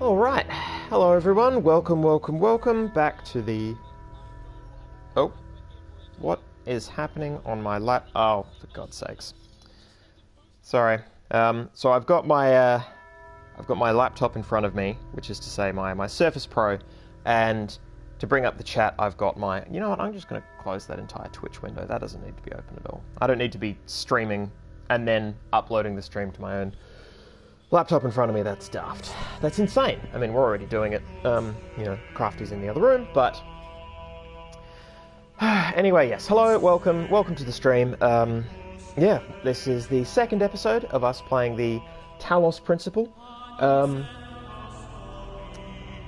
Alright, hello everyone, welcome back to the... Oh, what is happening on my Oh, for God's sakes. Sorry. So I've got my laptop in front of me, which is to say my Surface Pro, and to bring up the chat I've got my... You know what, I'm just going to close that entire Twitch window. That doesn't need to be open at all. I don't need to be streaming and then uploading the stream to my own laptop in front of me. That's daft. That's insane. I mean, we're already doing it. Crafty's in the other room, but... Anyway, yes. Hello, welcome to the stream. Yeah, this is the second episode of us playing the Talos Principle.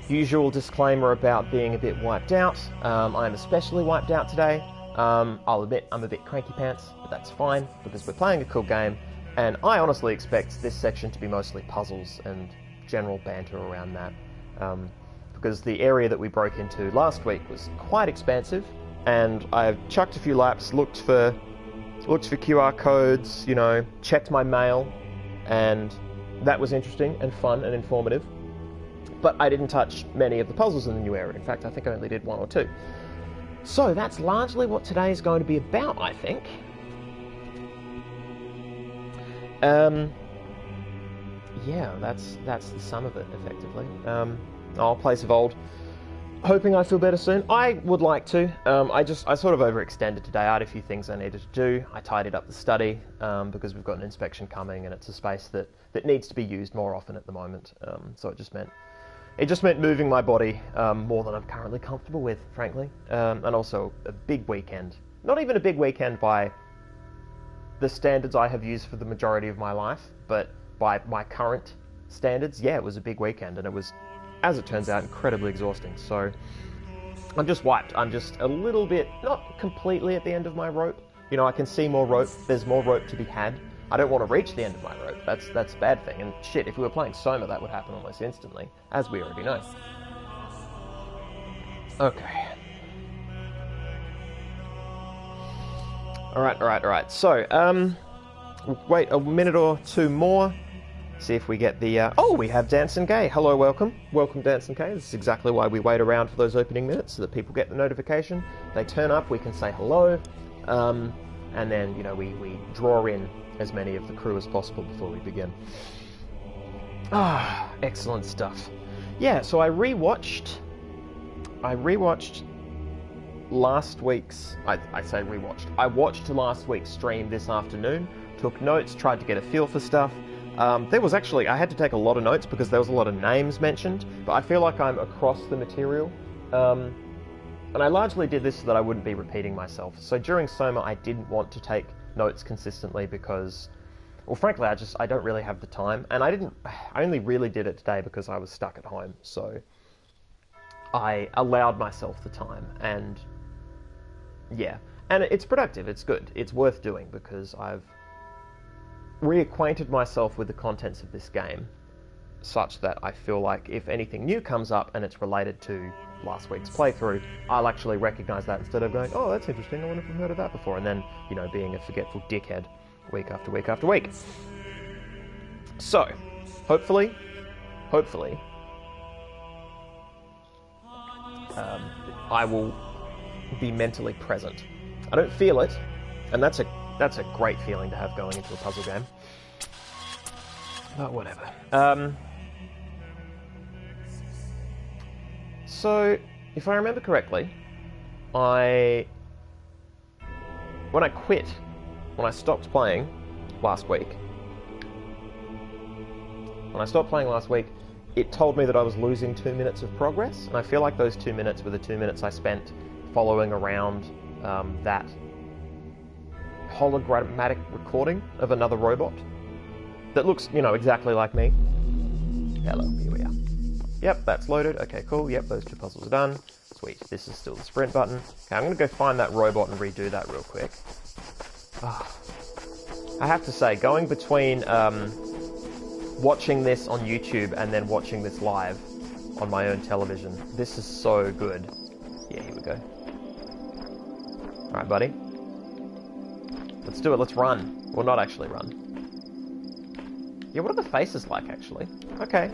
Usual disclaimer about being a bit wiped out. I'm especially wiped out today. I'll admit I'm a bit cranky pants, but that's fine, because we're playing a cool game. And I honestly expect this section to be mostly puzzles and general banter around that. Because the area that we broke into last week was quite expansive, and I've chucked a few laps, looked for QR codes, checked my mail, and that was interesting and fun and informative. But I didn't touch many of the puzzles in the new area. In fact, I think I only did one or two. So that's largely what today is going to be about, I think. Yeah, that's the sum of it, effectively. Place of old. Hoping I feel better soon. I would like to. I sort of overextended today. I had a few things I needed to do. I tidied up the study, because we've got an inspection coming, and it's a space that needs to be used more often at the moment. So it just meant moving my body more than I'm currently comfortable with, frankly. And also a big weekend. Not even a big weekend by the standards I have used for the majority of my life, but by my current standards, yeah, it was a big weekend, and it was, as it turns out, incredibly exhausting. So I'm just wiped. I'm just a little bit, not completely at the end of my rope. I can see more rope. There's more rope to be had. I don't want to reach the end of my rope. That's a bad thing. And shit, if we were playing Soma, that would happen almost instantly, as we already know. Okay. Alright. So, we'll wait a minute or two more. See if we get the... we have Dancing Gay. Hello, welcome. Welcome, Dancing Gay. This is exactly why we wait around for those opening minutes, so that people get the notification. They turn up, we can say hello. And then, we draw in as many of the crew as possible before we begin. Excellent stuff. Yeah, so I rewatched last week's... I say rewatched. I watched last week's stream this afternoon, took notes, tried to get a feel for stuff. I had to take a lot of notes because there was a lot of names mentioned, but I feel like I'm across the material. And I largely did this so that I wouldn't be repeating myself. So during Soma, I didn't want to take notes consistently because, well, frankly, I don't really have the time. And I only really did it today because I was stuck at home. So I allowed myself the time, and yeah. And it's productive, it's good, it's worth doing because I've reacquainted myself with the contents of this game such that I feel like if anything new comes up and it's related to last week's playthrough, I'll actually recognise that instead of going, oh, that's interesting, I wonder if I've heard of that before, and then, being a forgetful dickhead week after week after week. So, hopefully, I will be mentally present. I don't feel it, and that's a great feeling to have going into a puzzle game. But whatever. So, if I remember correctly, when I stopped playing last week, it told me that I was losing 2 minutes of progress, and I feel like those 2 minutes were the 2 minutes I spent following around that hologrammatic recording of another robot that looks, exactly like me. Hello, here we are. Yep, that's loaded. Okay, cool. Yep, those two puzzles are done. Sweet. This is still the sprint button. Okay, I'm going to go find that robot and redo that real quick. I have to say, going between watching this on YouTube and then watching this live on my own television, this is so good. Yeah, here we go. Alright, buddy. Let's do it. Let's run. Well, not actually run. Yeah, what are the faces like, actually? Okay,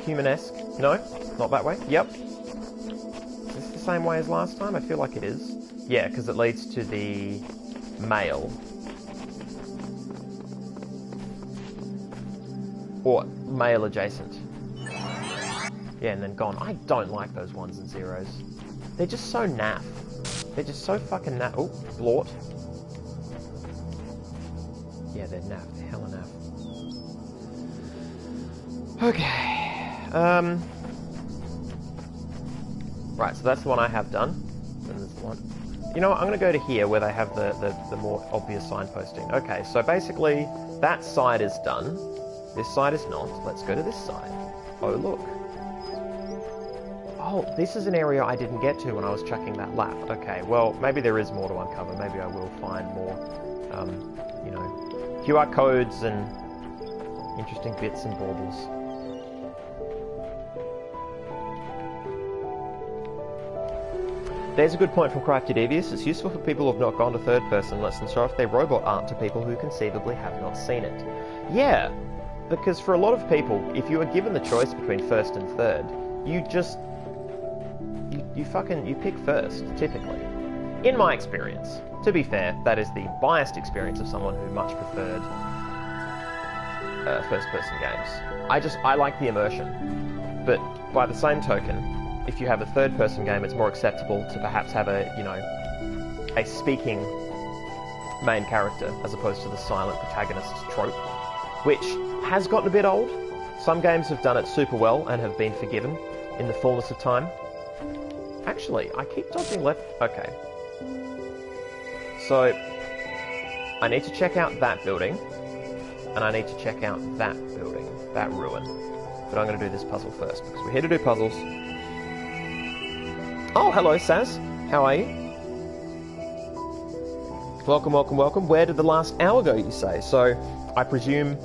human-esque? No? Not that way? Yep. Is this the same way as last time? I feel like it is. Yeah, because it leads to the male. Or male adjacent. Yeah, and then gone. I don't like those ones and zeros. They're just so naff. They're just so fucking naff. Oh, blort. Yeah, they're naff. They're hella naff. Okay. Right, so that's the one I have done. And there's the one. You know what, I'm going to go to here where they have the more obvious signposting. Okay, so basically, that side is done. This side is not. Let's go to this side. Oh, look. Oh, this is an area I didn't get to when I was checking that lap. Okay, well, maybe there is more to uncover. Maybe I will find more, you know, QR codes and interesting bits and baubles. There's a good point from Crafty Devious. It's useful for people who have not gone to third person. Lets them show off their robot art to people who conceivably have not seen it. Yeah, because for a lot of people, if you are given the choice between first and third, you just... You pick first, typically. In my experience. To be fair, that is the biased experience of someone who much preferred first-person games. I like the immersion. But by the same token, if you have a third-person game, it's more acceptable to perhaps have a, you know, a speaking main character as opposed to the silent protagonist trope, which has gotten a bit old. Some games have done it super well and have been forgiven in the fullness of time. Actually, I keep dodging left. Okay. So, I need to check out that building, and I need to check out that building, that ruin. But I'm going to do this puzzle first, because we're here to do puzzles. Oh, hello, Saz. How are you? Welcome, welcome, welcome. Where did the last hour go, you say? So, I presume...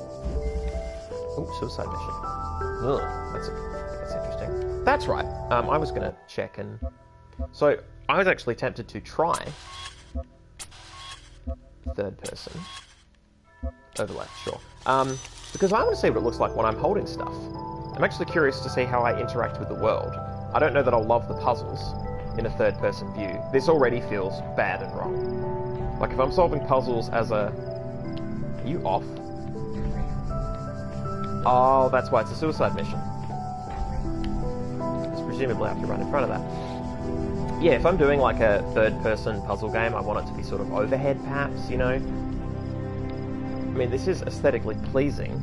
Oh, suicide mission. Ugh, that's interesting. That's right. I was going to check and... So, I was actually tempted to try third person. Overlay, sure. Because I want to see what it looks like when I'm holding stuff. I'm actually curious to see how I interact with the world. I don't know that I'll love the puzzles in a third person view. This already feels bad and wrong. Like if I'm solving puzzles as a... Are you off? Oh, that's why it's a suicide mission. Because presumably I have to run in front of that. Yeah, if I'm doing like a third-person puzzle game, I want it to be sort of overhead, perhaps, you know? I mean, this is aesthetically pleasing.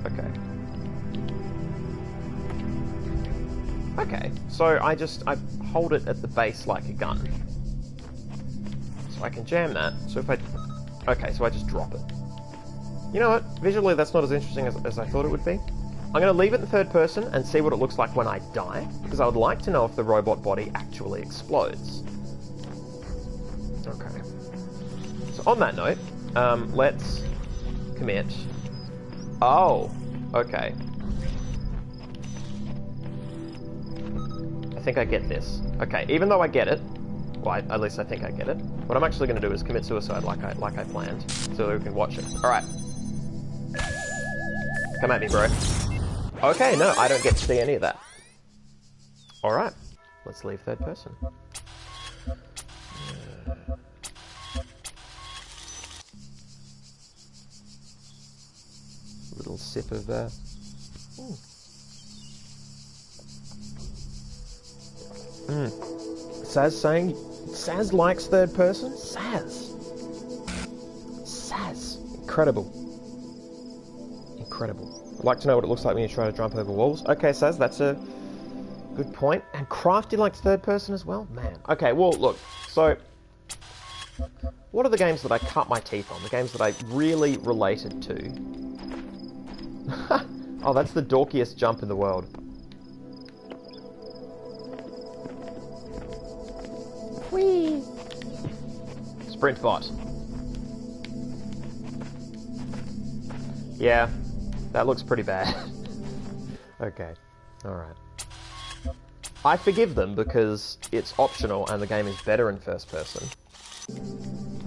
Okay. Okay, so I hold it at the base like a gun. So I can jam that. So if I... Okay, so I just drop it. You know what? Visually, that's not as interesting as I thought it would be. I'm going to leave it in third person and see what it looks like when I die, because I would like to know if the robot body actually explodes. Okay. So on that note, let's commit. Oh, okay. I think I get this. Okay, even though I get it, well, at least I think I get it, what I'm actually going to do is commit suicide like I planned, so that we can watch it. Alright. Come at me, bro. Okay, no, I don't get to see any of that. Alright, let's leave third person. Little sip of... Saz saying... Saz likes third person? Saz! Incredible. Incredible. I'd like to know what it looks like when you try to jump over walls. Okay, Saz, that's a good point. And Crafty likes third person as well? Man. Okay, well, look. So, what are the games that I cut my teeth on? The games that I really related to? Oh, that's the dorkiest jump in the world. Whee! Sprint bot. Yeah, that looks pretty bad. Okay, alright. I forgive them because it's optional and the game is better in first person.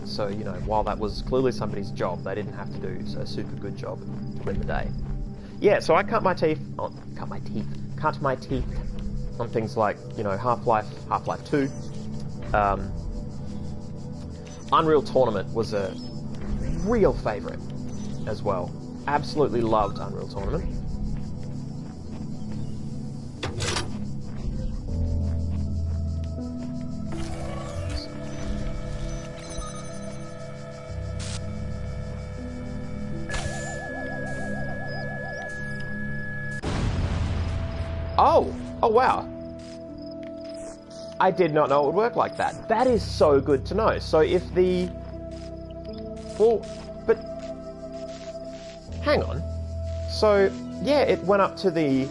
So, you know, while that was clearly somebody's job, they didn't have to do a super good job to win the day. Yeah, so I cut my teeth on things like, you know, Half-Life 2. Unreal Tournament was a real favourite as well. Absolutely loved Unreal Tournament. Oh wow. I did not know it would work like that. That is so good to know. So if the... Well, but... Hang on. So, yeah, it went up to the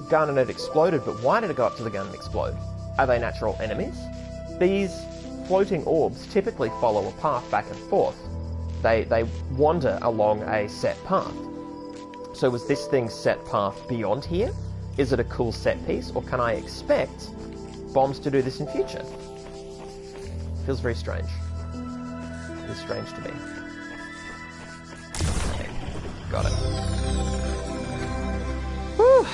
gun and it exploded, but why did it go up to the gun and explode? Are they natural enemies? These floating orbs typically follow a path back and forth. They wander along a set path. So was this thing's set path beyond here? Is it a cool set piece, or can I expect bombs to do this in future? Feels very strange. It's strange to me. Okay, got it. Whew.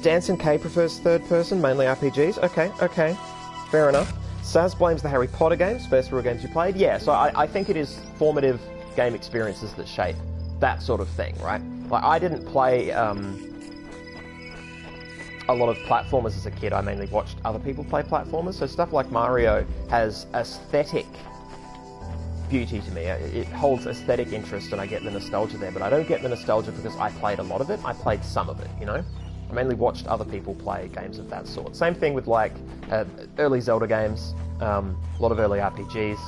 Danson K prefers third person, mainly RPGs. Okay, fair enough. Saz blames the Harry Potter games, first real games you played. Yeah, so I think it is formative game experiences that shape that sort of thing, right? Like, I didn't play a lot of platformers as a kid. I mainly watched other people play platformers, so stuff like Mario has aesthetic beauty to me. It holds aesthetic interest and I get the nostalgia there, but I don't get the nostalgia because I played a lot of it. I played some of it, you know? I mainly watched other people play games of that sort. Same thing with, like, early Zelda games, a lot of early RPGs.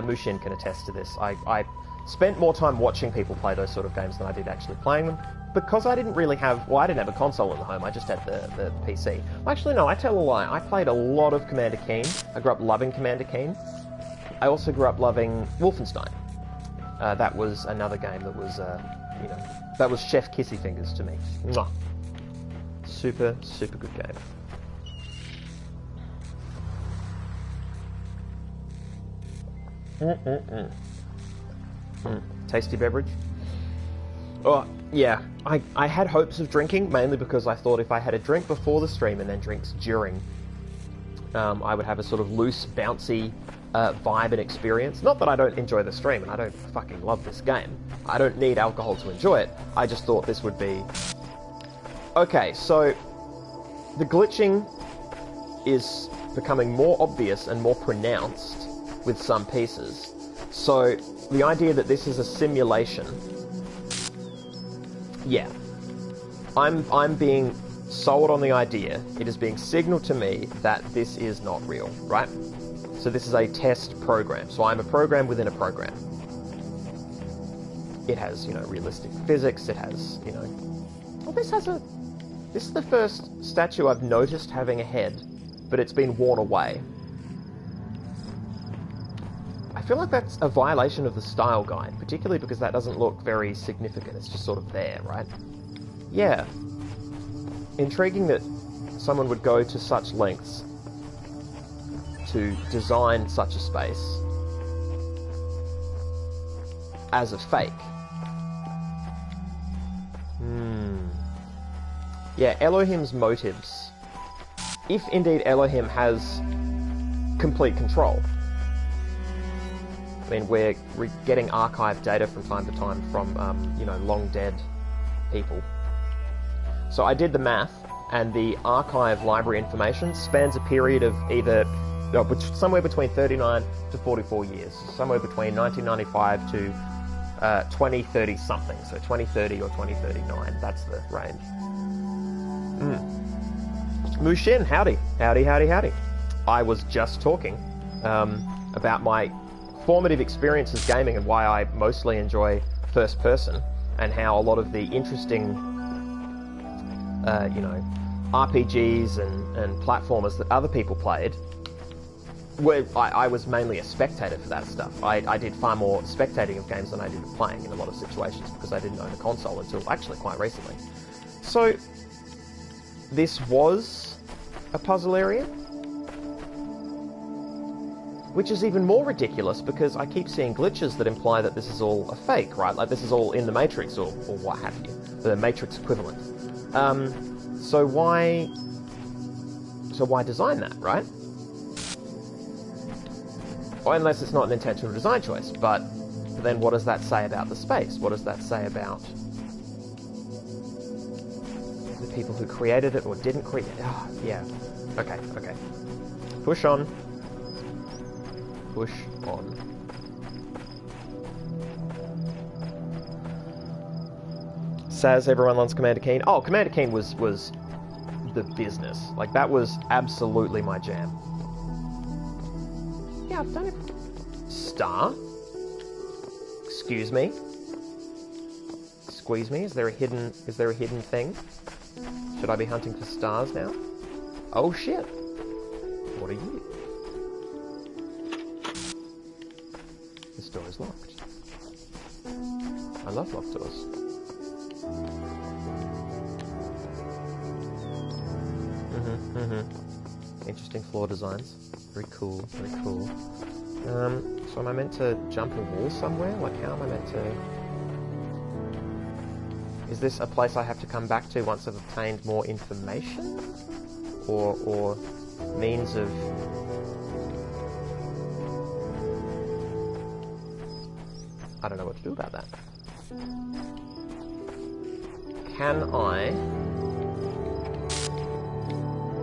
Mushin can attest to this. I spent more time watching people play those sort of games than I did actually playing them, because I didn't really have... Well, I didn't have a console in the home, I just had the PC. Actually, no, I tell a lie. I played a lot of Commander Keen. I grew up loving Commander Keen. I also grew up loving Wolfenstein. That was another game that was, you know, that was Chef Kissy Fingers to me. Mwah. Super, super good game. Tasty beverage. Oh, yeah. I had hopes of drinking, mainly because I thought if I had a drink before the stream and then drinks during, I would have a sort of loose, bouncy vibe and experience. Not that I don't enjoy the stream, and I don't fucking love this game. I don't need alcohol to enjoy it. I just thought this would be... Okay, so the glitching is becoming more obvious and more pronounced with some pieces. So the idea that this is a simulation... Yeah. I'm being sold on the idea. It is being signaled to me that this is not real, right? So this is a test program. So I'm a program within a program. It has, you know, realistic physics. It has, you know... Well, this is the first statue I've noticed having a head, but it's been worn away. I feel like that's a violation of the style guide, particularly because that doesn't look very significant. It's just sort of there, right? Yeah. Intriguing that someone would go to such lengths to design such a space as a fake. Yeah, Elohim's motives. If indeed Elohim has complete control. I mean, we're getting archived data from time to time from, you know, long dead people. So I did the math, and the archive library information spans a period of either somewhere between 39 to 44 years, somewhere between 1995 to 2030 something, so 2030 or 2039, that's the range. Mushin, howdy. Howdy. I was just talking about my formative experiences gaming and why I mostly enjoy first person, and how a lot of the interesting, you know, RPGs and platformers that other people played, where I was mainly a spectator for that stuff. I did far more spectating of games than I did playing in a lot of situations, because I didn't own a console until actually quite recently. So this was a puzzle area. Which is even more ridiculous because I keep seeing glitches that imply that this is all a fake, right? Like this is all in the Matrix or what have you, the Matrix equivalent. So why design that, right? Or unless it's not an intentional design choice, but then what does that say about the space? What does that say about the people who created it or didn't create it? Ah, yeah. Okay. Push on. Push on. Says everyone loves Commander Keen. Oh, Commander Keen was the business. Like, that was absolutely my jam. Yeah, I've done it. Star? Excuse me? Squeeze me? Is there a hidden thing? Should I be hunting for stars now? Oh shit. What are you? This door is locked. I love locked doors. Interesting floor designs. Very cool, very cool. So am I meant to jump a wall somewhere? Like, how am I meant to... Is this a place I have to come back to once I've obtained more information? Or means of... I don't know what to do about that. Can I...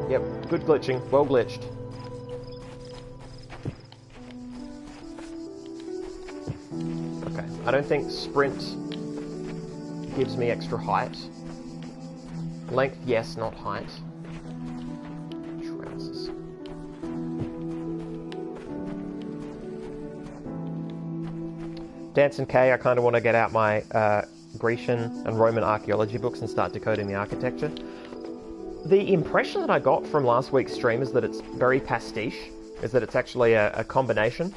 Yep, good glitching. Well glitched. Okay, I don't think sprint gives me extra height. Length, yes, not height. Trousers. Dance and K, I kind of want to get out my Grecian and Roman archaeology books and start decoding the architecture. The impression that I got from last week's stream is that it's very pastiche, is that it's actually a combination.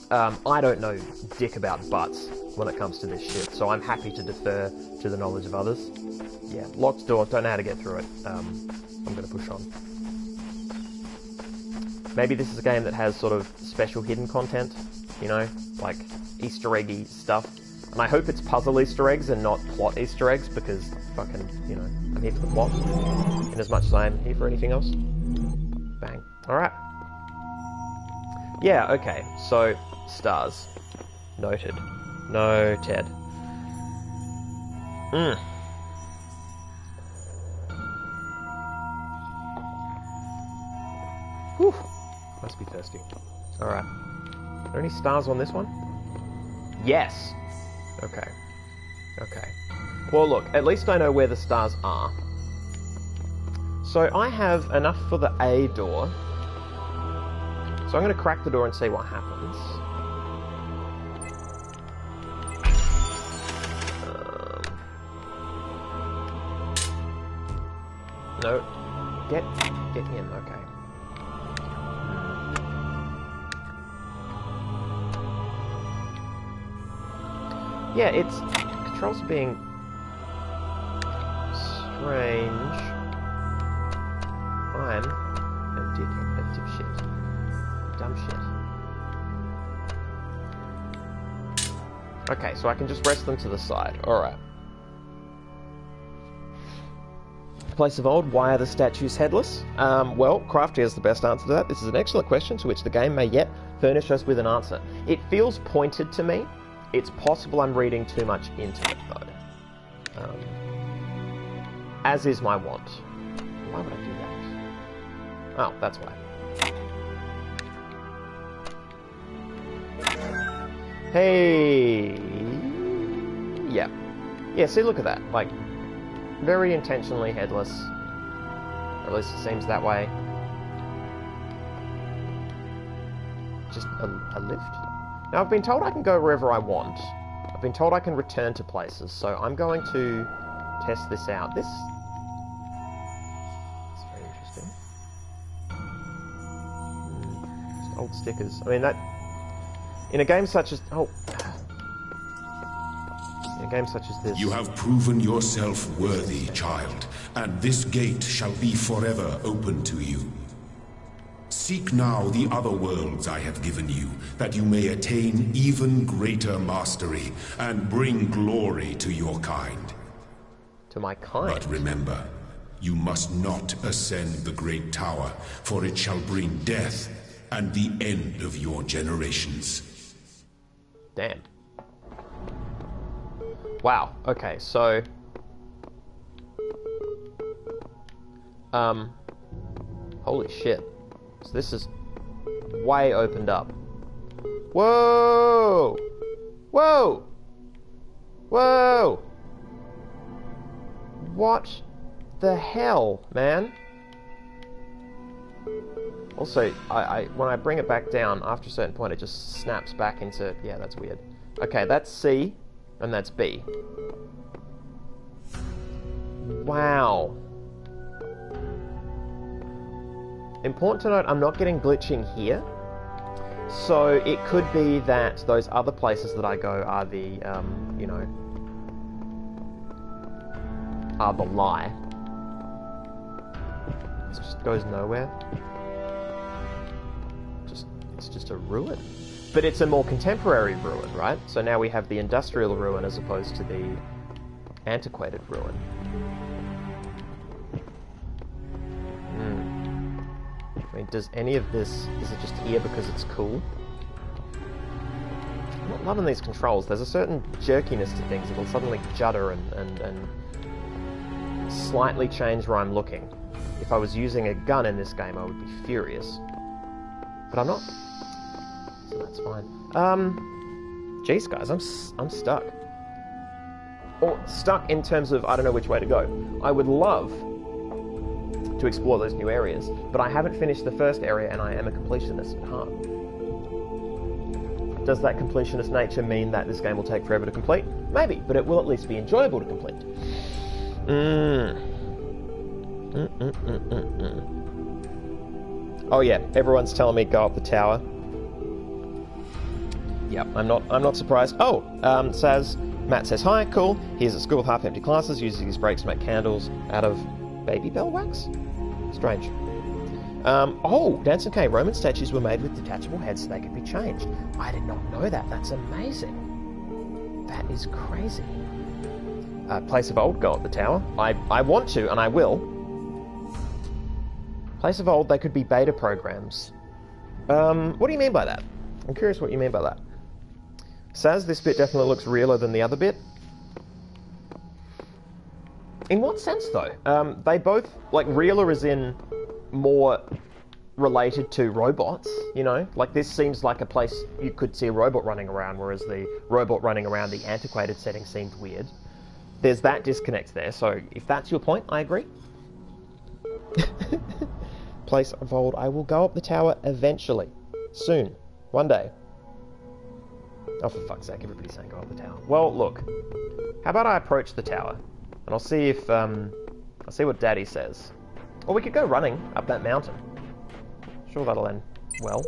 I don't know dick about butts when it comes to this shit, so I'm happy to defer to the knowledge of others. Yeah, locked door, don't know how to get through it. I'm going to push on. Maybe this is a game that has sort of special hidden content, you know, like Easter eggy stuff. And I hope it's puzzle Easter eggs and not plot Easter eggs, because fucking, you know, I'm here for the plot, in as much as I am here for anything else. Bang. Alright. Yeah, okay, so, stars. Noted. Noted. Whew. Must be thirsty. Alright. Are there any stars on this one? Yes! Okay. Okay. Well, look, at least I know where the stars are. So I have enough for the A door. So I'm going to crack the door and see what happens. No. Get in, okay. Yeah, it's... Controls being... strange. I'm a dipshit. Dumb shit. Okay, so I can just rest them to the side. Alright. Place of old, why are the statues headless? Well, Crafty has the best answer to that. This is an excellent question to which the game may yet furnish us with an answer. It feels pointed to me. It's possible I'm reading too much into it, though. As is my want. Why would I do that? Oh, that's why. Hey... Yeah. Yeah, see, look at that. Like, very intentionally headless. Or at least it seems that way. Just a lift? Now, I've been told I can go wherever I want. I've been told I can return to places, so I'm going to test this out. This... It's very interesting. Just old stickers. I mean, that... In a game such as... Oh... In a game such as this... You have proven yourself worthy, child, and this gate shall be forever open to you. Seek now the other worlds I have given you, that you may attain even greater mastery and bring glory to your kind. To my kind? But remember, you must not ascend the great tower, for it shall bring death and the end of your generations. Damn. Wow, okay, so... Holy shit. So this is way opened up. Whoa! Whoa! Whoa! What the hell, man? Also, when I bring it back down, after a certain point, it just snaps back into... Yeah, that's weird. Okay, that's C, and that's B. Wow. Important to note, I'm not getting glitching here. So it could be that those other places that I go are the, you know, are the lie. It just goes nowhere. It's just a ruin. But it's a more contemporary ruin, right? So now we have the industrial ruin as opposed to the antiquated ruin. I mean, does any of this... Is it just here because it's cool? I'm not loving these controls. There's a certain jerkiness to things. It'll suddenly judder and slightly change where I'm looking. If I was using a gun in this game, I would be furious. But I'm not. So that's fine. Jeez, guys, I'm stuck. Or stuck in terms of I don't know which way to go. I would love to explore those new areas, but I haven't finished the first area and I am a completionist at heart. Does that completionist nature mean that this game will take forever to complete? Maybe, but it will at least be enjoyable to complete. Oh yeah, everyone's telling me go up the tower. Yep, I'm not surprised. Oh, Matt says hi, cool. He's at school with half-empty classes, using his breaks to make candles out of baby bell wax? Strange. Oh, Danson K. Roman statues were made with detachable heads so they could be changed. I did not know that. That's amazing. That is crazy. Place of Old, go up the tower. I want to, and I will. Place of Old, they could be beta programs. What do you mean by that? I'm curious what you mean by that. Saz, this bit definitely looks realer than the other bit. In what sense, though? They both, like, realer as in more related to robots, you know? Like, this seems like a place you could see a robot running around, whereas the robot running around the antiquated setting seemed weird. There's that disconnect there, so if that's your point, I agree. Place of Old, I will go up the tower eventually. Soon. One day. Oh, for fuck's sake, everybody's saying go up the tower. Well, look. How about I approach the tower? And I'll see if, I'll see what Daddy says. Or we could go running up that mountain. Sure, that'll end well.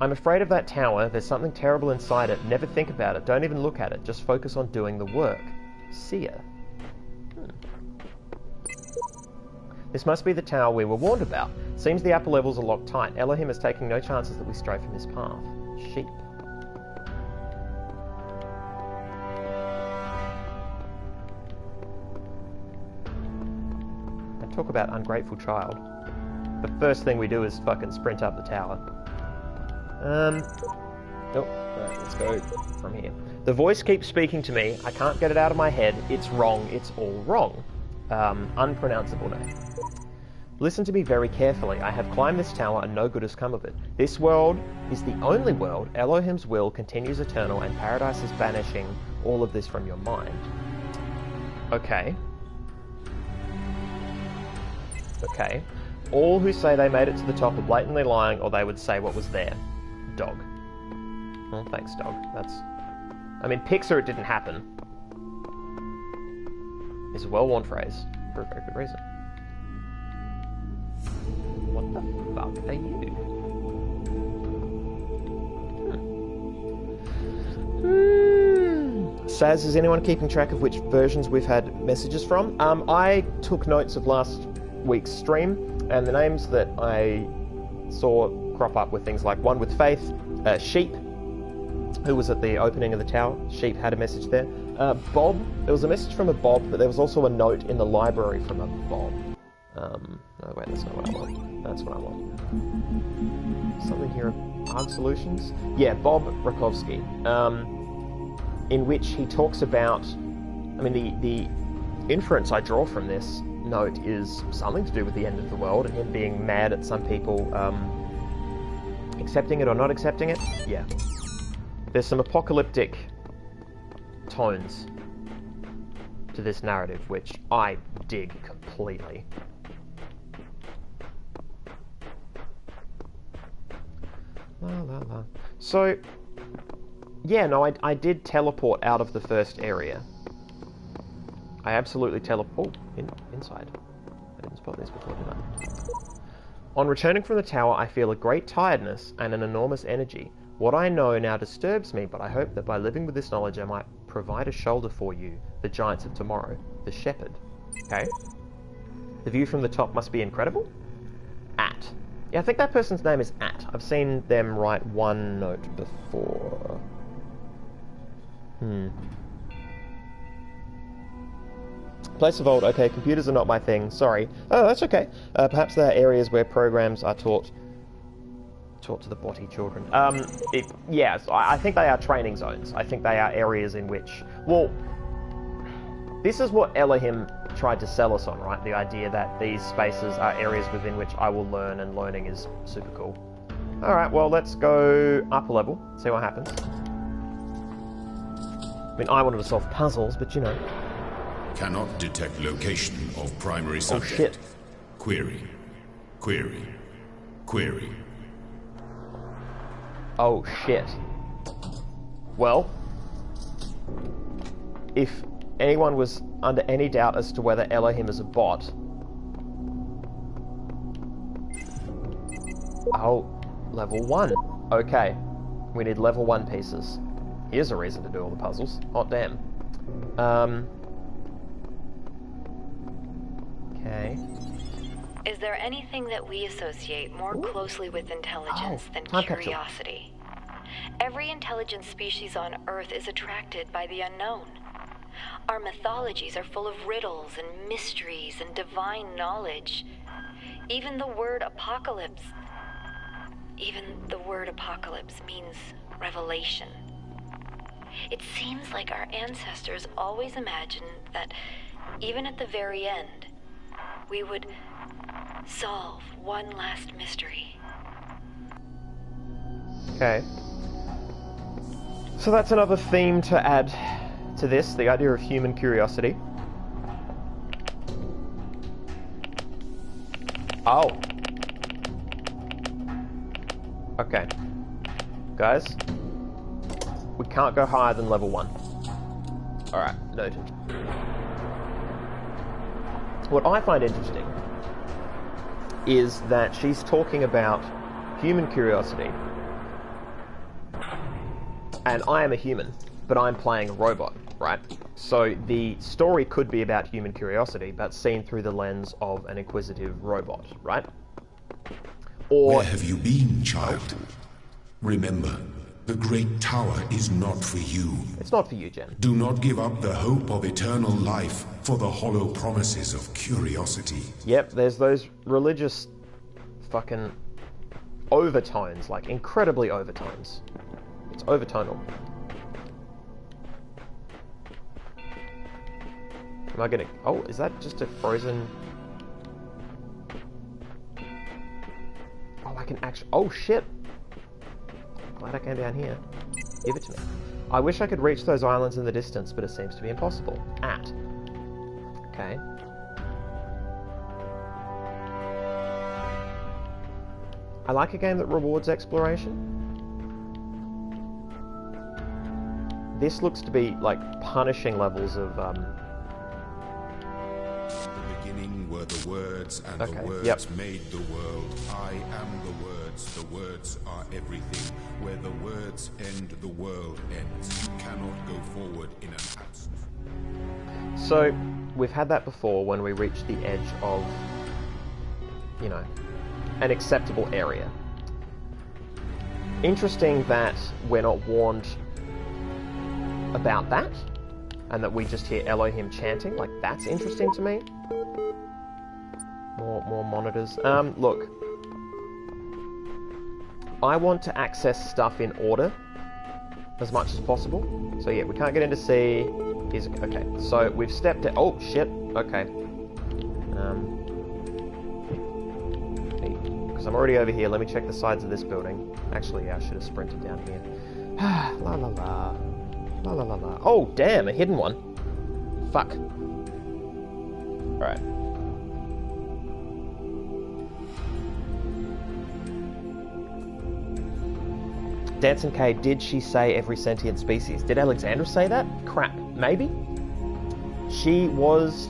I'm afraid of that tower. There's something terrible inside it. Never think about it. Don't even look at it. Just focus on doing the work. See ya. This must be the tower we were warned about. Seems the upper levels are locked tight. Elohim is taking no chances that we stray from his path. Sheep. Talk about ungrateful child. The first thing we do is fucking sprint up the tower. Oh, right, let's go from here. The voice keeps speaking to me. I can't get it out of my head. It's wrong. It's all wrong. Unpronounceable name. Listen to me very carefully. I have climbed this tower and no good has come of it. This world is the only world. Elohim's will continues eternal and paradise is banishing all of this from your mind. Okay. Okay. All who say they made it to the top are blatantly lying, or they would say what was there. Dog. Well, thanks, dog. That's... I mean, Pixar, it didn't happen. It's a well-worn phrase, for a very good reason. What the fuck are you? Saz, is anyone keeping track of which versions we've had messages from? I took notes of last week's stream, and the names that I saw crop up with things like one with Faith, Sheep, who was at the opening of the tower. Sheep had a message there. Bob, there was a message from a Bob, but there was also a note in the library from a Bob. No, wait, that's not what I want. That's what I want. Something here, Art Solutions? Yeah, Bob Rakovsky, in which he talks about, I mean, the inference I draw from this note is something to do with the end of the world, and him being mad at some people accepting it or not accepting it. Yeah. There's some apocalyptic tones to this narrative, which I dig completely. La la la. So, yeah, no, I did teleport out of the first area. I absolutely inside. I didn't spot this before, did I? On returning from the tower, I feel a great tiredness and an enormous energy. What I know now disturbs me, but I hope that by living with this knowledge I might provide a shoulder for you, the giants of tomorrow, the shepherd. Okay? The view from the top must be incredible? At. Yeah, I think that person's name is At. I've seen them write one note before. Place of old. Okay, computers are not my thing. Sorry. Oh, that's okay. Perhaps there are areas where programs are taught to the botty children. Yes, I think they are training zones. I think they are areas in which... Well, this is what Elohim tried to sell us on, right? The idea that these spaces are areas within which I will learn, and learning is super cool. Alright, well, let's go up a level, see what happens. I mean, I wanted to solve puzzles, but you know. Cannot detect location of primary subject. Oh, shit. Query. Query. Query. Oh, shit. Well, if anyone was under any doubt as to whether Elohim is a bot... Oh, level 1. Okay. We need level 1 pieces. Here's a reason to do all the puzzles. Hot damn. Okay. Is there anything that we associate more closely with intelligence than curiosity? Every intelligent species on Earth is attracted by the unknown. Our mythologies are full of riddles and mysteries and divine knowledge. Even the word apocalypse means revelation. It seems like our ancestors always imagined that even at the very end, we would solve one last mystery. Okay. So that's another theme to add to this, the idea of human curiosity. Oh. Okay. Guys, we can't go higher than level 1. Alright, noted. What I find interesting is that she's talking about human curiosity, and I am a human, but I'm playing a robot, right? So the story could be about human curiosity, but seen through the lens of an inquisitive robot, right? Or... Where have you been, child? Remember, the Great Tower is not for you. It's not for you, Jen. Do not give up the hope of eternal life for the hollow promises of curiosity. Yep, there's those religious fucking overtones, like incredibly overtones. It's overtonal. Am I getting... Oh, is that just a frozen... Oh, I can actually... Oh, shit! Glad I came down here. Give it to me. I wish I could reach those islands in the distance, but it seems to be impossible. At. Okay. I like a game that rewards exploration. This looks to be, like, punishing levels of, The beginning were the words, and the words made the world. I am the words. The words are everything. Where the words end, the world ends. You cannot go forward in an absence. So, we've had that before when we reached the edge of, you know, an acceptable area. interesting that we're not warned about that, and that we just hear Elohim chanting. Like, that's interesting to me. More monitors. Look. I want to access stuff in order as much as possible. So yeah, we can't get into C. Okay, so we've stepped out. Oh, shit. Okay. Because I'm already over here. Let me check the sides of this building. Actually, yeah, I should have sprinted down here. La la la. La la la la. Oh, damn, a hidden one. Fuck. Alright. Dancing K, did she say every sentient species? Did Alexandra say that? Crap. Maybe? She was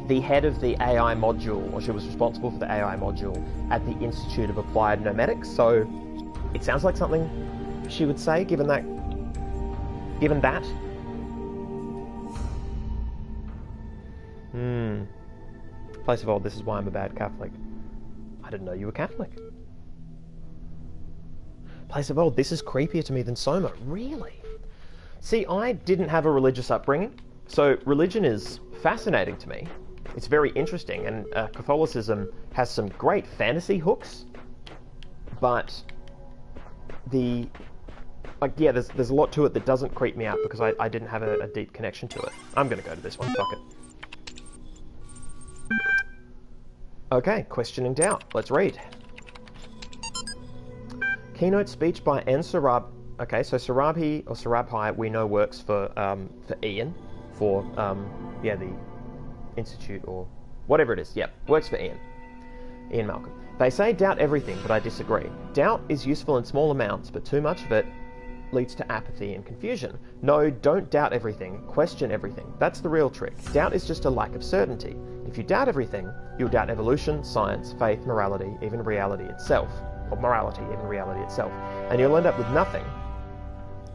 the head of the AI module, or she was responsible for the AI module at the Institute of Applied Nomadics, so it sounds like something she would say, given that. Place of old, this is why I'm a bad Catholic. I didn't know you were Catholic. Place of old, this is creepier to me than Soma. Really? See, I didn't have a religious upbringing, so religion is fascinating to me. It's very interesting, and Catholicism has some great fantasy hooks, but there's a lot to it that doesn't creep me out because I didn't have a deep connection to it. I'm going to go to this one, fuck it. Okay, questioning doubt. Let's read. Keynote speech by N. Sarab. Okay, so Sarabhi or Sarabhi we know works for Ian, for the Institute or whatever it is. Yep, works for Ian Malcolm. They say doubt everything, but I disagree. Doubt is useful in small amounts, but too much of it leads to apathy and confusion. No, don't doubt everything. Question everything. That's the real trick. Doubt is just a lack of certainty. If you doubt everything, you'll doubt evolution, science, faith, morality, even reality itself. Or morality, even reality itself. And you'll end up with nothing.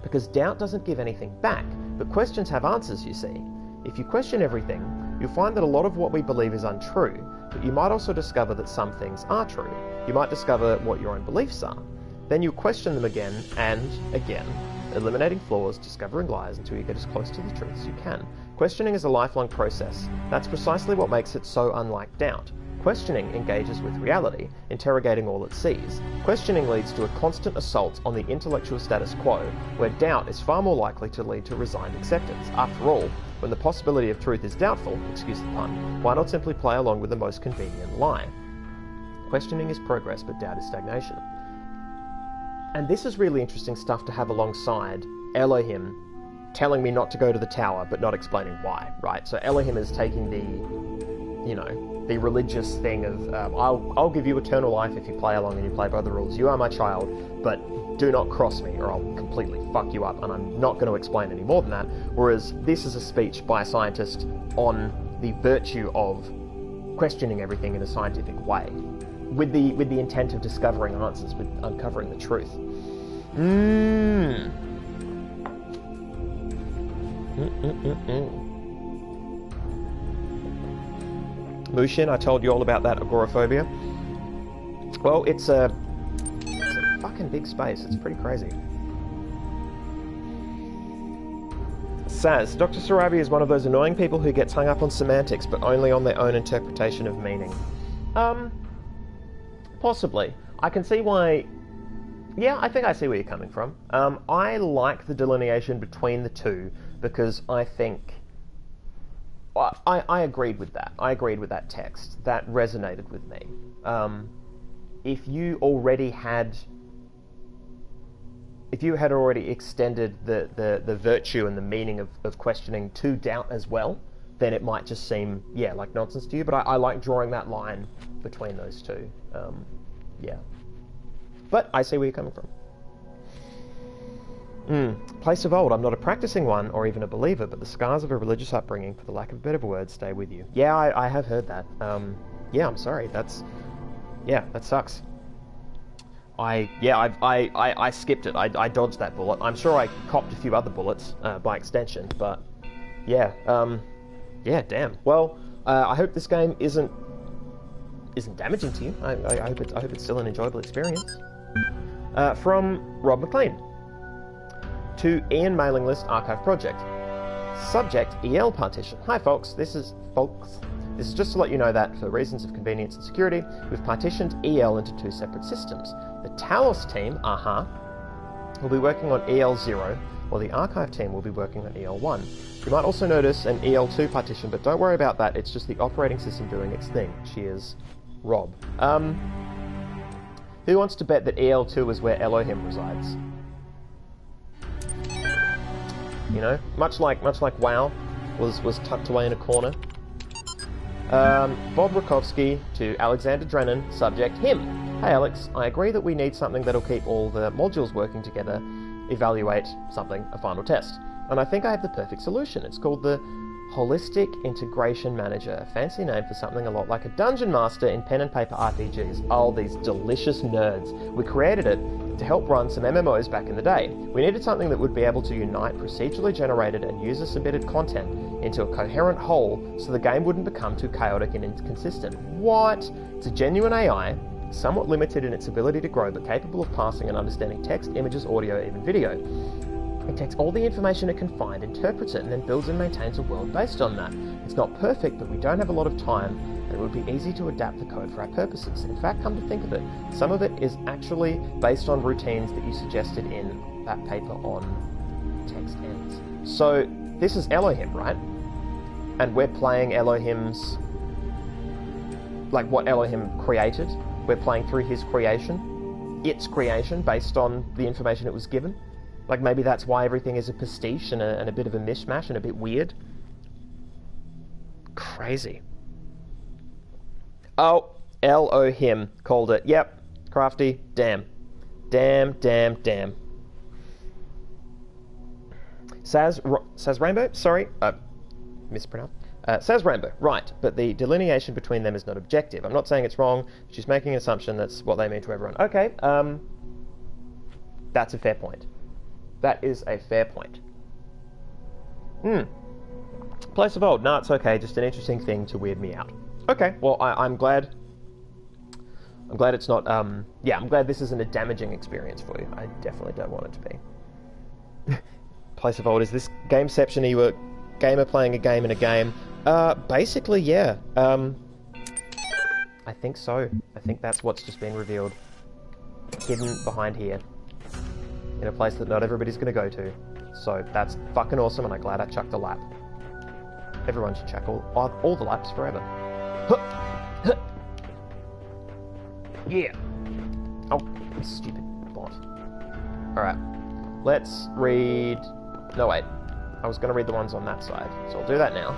Because doubt doesn't give anything back, but questions have answers, you see. If you question everything, you'll find that a lot of what we believe is untrue, but you might also discover that some things are true. You might discover what your own beliefs are. Then you'll question them again and again, eliminating flaws, discovering lies until you get as close to the truth as you can. Questioning is a lifelong process. That's precisely what makes it so unlike doubt. Questioning engages with reality, interrogating all it sees. Questioning leads to a constant assault on the intellectual status quo, where doubt is far more likely to lead to resigned acceptance. After all, when the possibility of truth is doubtful, excuse the pun, why not simply play along with the most convenient lie? Questioning is progress, but doubt is stagnation. And this is really interesting stuff to have alongside Elohim telling me not to go to the tower, but not explaining why, right? So Elohim is taking the religious thing of, I'll give you eternal life if you play along and you play by the rules. You are my child, but do not cross me or I'll completely fuck you up, and I'm not going to explain any more than that. Whereas this is a speech by a scientist on the virtue of questioning everything in a scientific way, with the intent of discovering answers, with uncovering the truth. Mushin, I told you all about that agoraphobia. Well, it's a fucking big space. It's pretty crazy. Saz, Dr. Sarabi is one of those annoying people who gets hung up on semantics, but only on their own interpretation of meaning. Possibly. I can see why... Yeah, I think I see where you're coming from. I like the delineation between the two, because I think... I agreed with that. I agreed with that text. That resonated with me. If you had already extended the virtue and the meaning of questioning to doubt as well, then it might just seem, like nonsense to you. But I like drawing that line between those two. Yeah. But I see where you're coming from. Place of old. I'm not a practicing one or even a believer, but the scars of a religious upbringing, for the lack of a better word, stay with you. Yeah, I have heard that. I'm sorry. That sucks. I skipped it. I dodged that bullet. I'm sure I copped a few other bullets by extension, but damn. Well, I hope this game isn't damaging to you. I hope it's still an enjoyable experience. From Rob McLean. To Ian mailing list archive project. Subject EL partition. Hi folks, this is just to let you know that for reasons of convenience and security, we've partitioned EL into two separate systems. The Talos team, will be working on EL0, while the archive team will be working on EL1. You might also notice an EL2 partition, but don't worry about that, it's just the operating system doing its thing. Cheers, Rob. Who wants to bet that EL2 is where Elohim resides? You know, much like WoW was tucked away in a corner. Bob Rakowski to Alexander Drennan, subject him. Hey Alex, I agree that we need something that'll keep all the modules working together, evaluate something, a final test. And I think I have the perfect solution. It's called the Holistic Integration Manager, a fancy name for something a lot like a dungeon master in pen and paper RPGs. Oh, these delicious nerds. We created it to help run some MMOs back in the day. We needed something that would be able to unite procedurally generated and user-submitted content into a coherent whole so the game wouldn't become too chaotic and inconsistent. What? It's a genuine AI, somewhat limited in its ability to grow, but capable of parsing and understanding text, images, audio, even video. It takes all the information it can find, interprets it, and then builds and maintains a world based on that. It's not perfect, but we don't have a lot of time, and it would be easy to adapt the code for our purposes. In fact, come to think of it, some of it is actually based on routines that you suggested in that paper on text ends. So, this is Elohim, right? And we're playing Elohim's... like what Elohim created. We're playing through his creation. Its creation, based on the information it was given. Like, maybe that's why everything is a pastiche and a bit of a mishmash and a bit weird. Crazy. Oh, Elohim called it. Yep, crafty. Damn. Damn. Saz Rainbow? Sorry, mispronounced. Saz Rainbow, right, but the delineation between them is not objective. I'm not saying it's wrong, she's making an assumption that's what they mean to everyone. Okay, that's a fair point. That is a fair point. Place of old. No, it's okay. Just an interesting thing to weird me out. Okay. Well, I'm glad. I'm glad it's not. Yeah, I'm glad this isn't a damaging experience for you. I definitely don't want it to be. Place of old. Is this gameception? Are you a gamer playing a game in a game? Basically, yeah. I think so. I think that's what's just been revealed. Hidden behind here. In a place that not everybody's going to go to. So that's fucking awesome, and I'm glad I chucked a lap. Everyone should chuck all the laps forever. Yeah. Oh, stupid bot. Alright. Let's read... No, wait. I was going to read the ones on that side, so I'll do that now.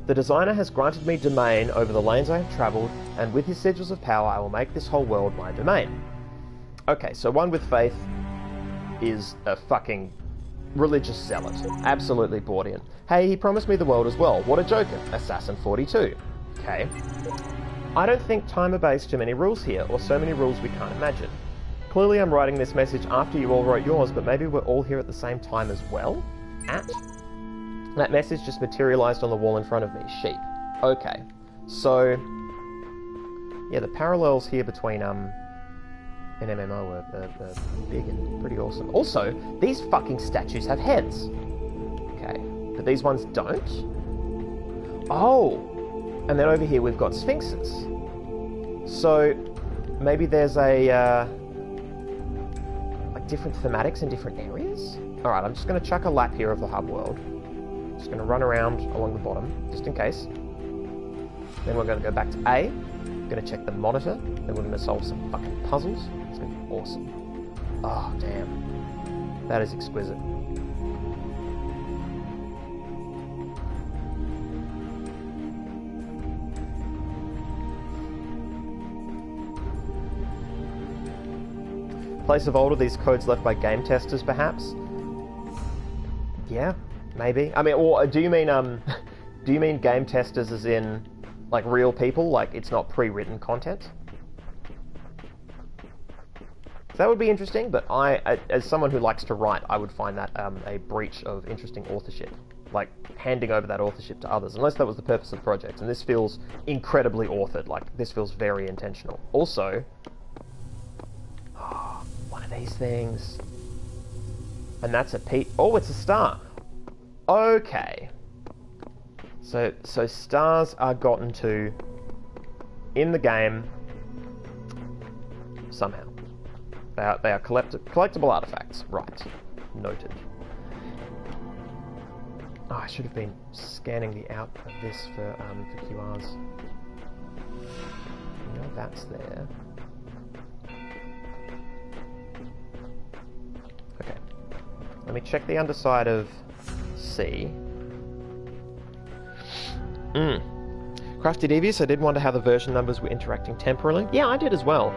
The designer has granted me domain over the lanes I have travelled, and with his sigils of power I will make this whole world my domain. Okay, so one with faith is a fucking religious zealot. Absolutely Bordian. Hey, he promised me the world as well. What a joker. Assassin 42. Okay. I don't think time obeys too many rules here, or so many rules we can't imagine. Clearly I'm writing this message after you all wrote yours, but maybe we're all here at the same time as well? That message just materialised on the wall in front of me. Sheep. Okay. So... yeah, the parallels here between, an MMO are big and pretty awesome. Also, these fucking statues have heads. Okay, but these ones don't? Oh! And then over here we've got sphinxes. So, maybe there's a, like different thematics in different areas? Alright, I'm just going to chuck a lap here of the hub world. Just going to run around along the bottom, just in case. Then we're going to go back to A. Going to check the monitor. Then we're going to solve some fucking puzzles. It's going to be awesome. Oh, damn. That is exquisite. Place of old, are these codes left by game testers, perhaps? Yeah, maybe. I mean, or do you mean game testers as in like real people, like it's not pre-written content? That would be interesting, but I, as someone who likes to write, I would find that a breach of interesting authorship. Like, handing over that authorship to others, unless that was the purpose of the project. And this feels incredibly authored, like, this feels very intentional. Also... these things. And that's a peat. Oh, it's a star. Okay. So stars are gotten to in the game somehow. They are collectible artifacts. Right. Noted. Oh, I should have been scanning the out of this for QRs. You know that's there. Okay. Let me check the underside of C. Crafty Devious, I did wonder how the version numbers were interacting temporally. Yeah, I did as well.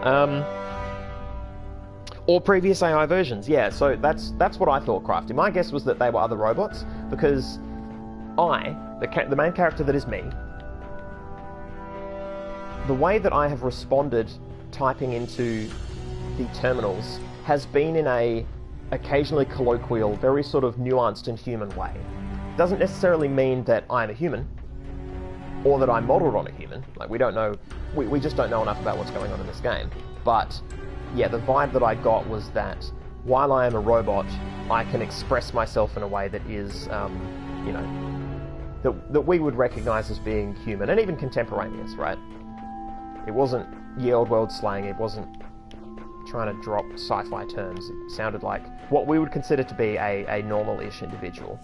Or previous AI versions, yeah, so that's what I thought, Crafty. My guess was that they were other robots, because the main character that is me, the way that I have responded typing into the terminals has been in a occasionally colloquial, very sort of nuanced and human way. Doesn't necessarily mean that I'm a human, or that I'm modelled on a human. Like, we don't know, we just don't know enough about what's going on in this game. But yeah, the vibe that I got was that while I am a robot, I can express myself in a way that is, you know, that we would recognise as being human, and even contemporaneous, right? It wasn't ye old world slang, it wasn't trying to drop sci-fi terms. It sounded like what we would consider to be a normal-ish individual.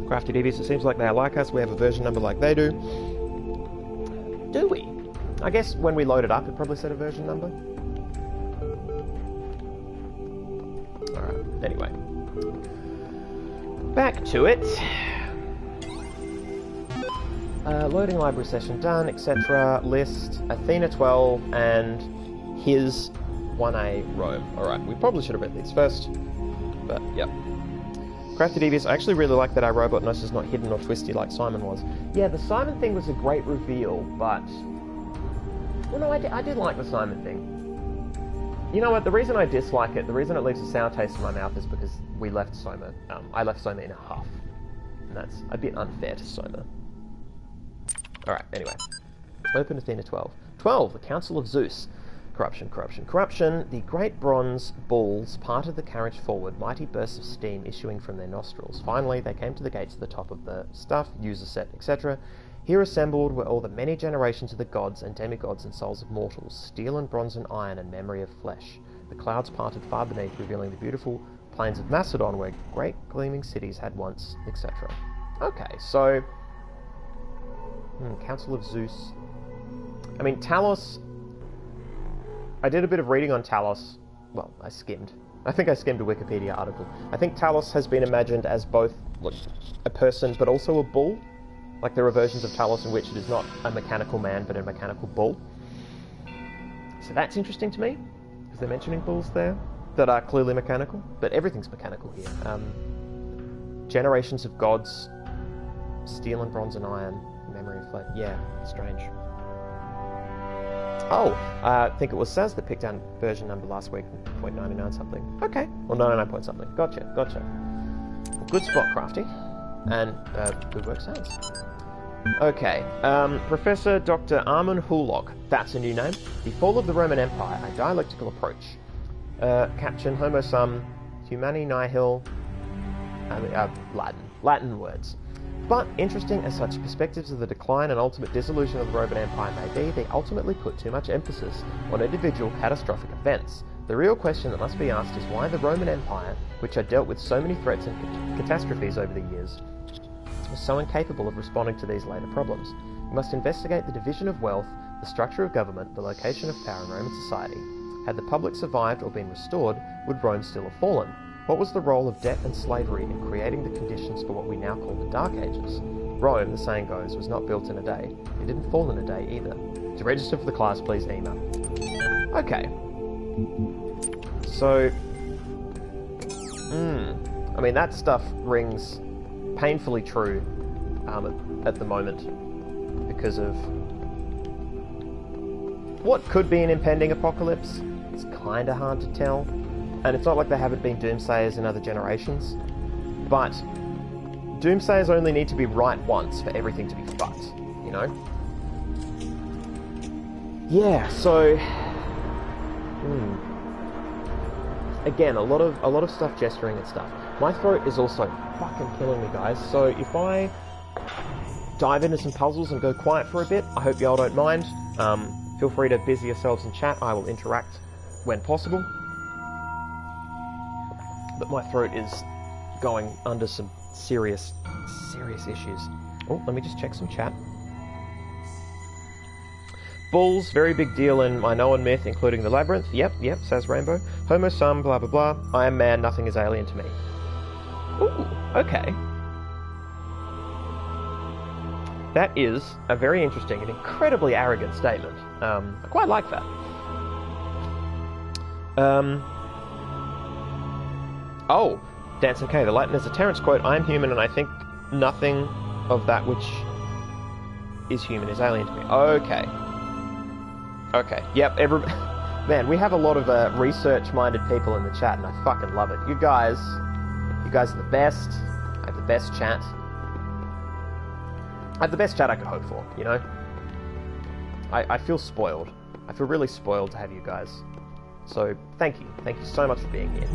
Crafty Devious, it seems like they are like us. We have a version number like they do. Do we? I guess when we load it up, it probably said a version number. Alright, anyway. Back to it. Loading library session done, etc. List, Athena 12, and his 1A Rome. Alright, we probably should have read these first. But, yep. Crafty Devious, I actually really like that our robot nose is not hidden or twisty like Simon was. Yeah, the Simon thing was a great reveal, but... Well, no, I did like the Simon thing. You know what, the reason I dislike it, the reason it leaves a sour taste in my mouth is because we left Soma. I left Soma in a huff. And that's a bit unfair to Soma. Alright, anyway. Open Athena 12. 12, the Council of Zeus. Corruption, corruption, corruption. The great bronze bulls parted the carriage forward, mighty bursts of steam issuing from their nostrils. Finally, they came to the gates at the top of the stuff, user set, etc. Here assembled were all the many generations of the gods and demigods and souls of mortals, steel and bronze and iron and memory of flesh. The clouds parted far beneath, revealing the beautiful plains of Macedon, where great gleaming cities had once, etc. Okay, so... Council of Zeus. I mean, Talos... I did a bit of reading on Talos. Well, I skimmed. I think I skimmed a Wikipedia article. I think Talos has been imagined as both a person, but also a bull. Like, there are versions of Talos in which it is not a mechanical man, but a mechanical bull. So that's interesting to me, because they're mentioning bulls there that are clearly mechanical, but everything's mechanical here. Generations of gods, steel and bronze and iron, memory of flesh. Yeah, strange. Oh, I think it was Saz that picked down version number last week, 0.99 something. Okay, or 99 point something. Gotcha, gotcha. Good spot, Crafty. And good work, Saz. Okay, Professor Dr. Armin Hulock. That's a new name. The Fall of the Roman Empire, a dialectical approach. Caption, Homo sum, humani nihil, Latin words. But, interesting as such perspectives of the decline and ultimate dissolution of the Roman Empire may be, they ultimately put too much emphasis on individual catastrophic events. The real question that must be asked is why the Roman Empire, which had dealt with so many threats and catastrophes over the years, was so incapable of responding to these later problems. We must investigate the division of wealth, the structure of government, the location of power in Roman society. Had the public survived or been restored, would Rome still have fallen? What was the role of debt and slavery in creating the conditions for what we now call the Dark Ages? Rome, the saying goes, was not built in a day. It didn't fall in a day either. To register for the class, please email. Okay. So... I mean, that stuff rings painfully true at the moment because of what could be an impending apocalypse. It's kind of hard to tell. And it's not like there haven't been doomsayers in other generations, but doomsayers only need to be right once for everything to be fucked, you know? Yeah, so again, a lot of stuff gesturing and stuff. My throat is also fucking killing me, guys. So if I dive into some puzzles and go quiet for a bit, I hope y'all don't mind. Feel free to busy yourselves in chat. I will interact when possible. But my throat is going under some serious issues. Oh, let me just check some chat. Bulls, very big deal in Minoan myth, including the labyrinth. Yep, says Rainbow. Homo sum, blah blah blah. I am man, nothing is alien to me. Ooh, okay. That is a very interesting and incredibly arrogant statement. I quite like that. Oh, Dancing K, the Latin is a Terence quote, I am human and I think nothing of that which is human is alien to me. Okay, yep, man, we have a lot of research-minded people in the chat and I fucking love it. You guys are the best. I have the best chat. I have the best chat I could hope for, you know? I feel spoiled. I feel really spoiled to have you guys. So, thank you. Thank you so much for being here.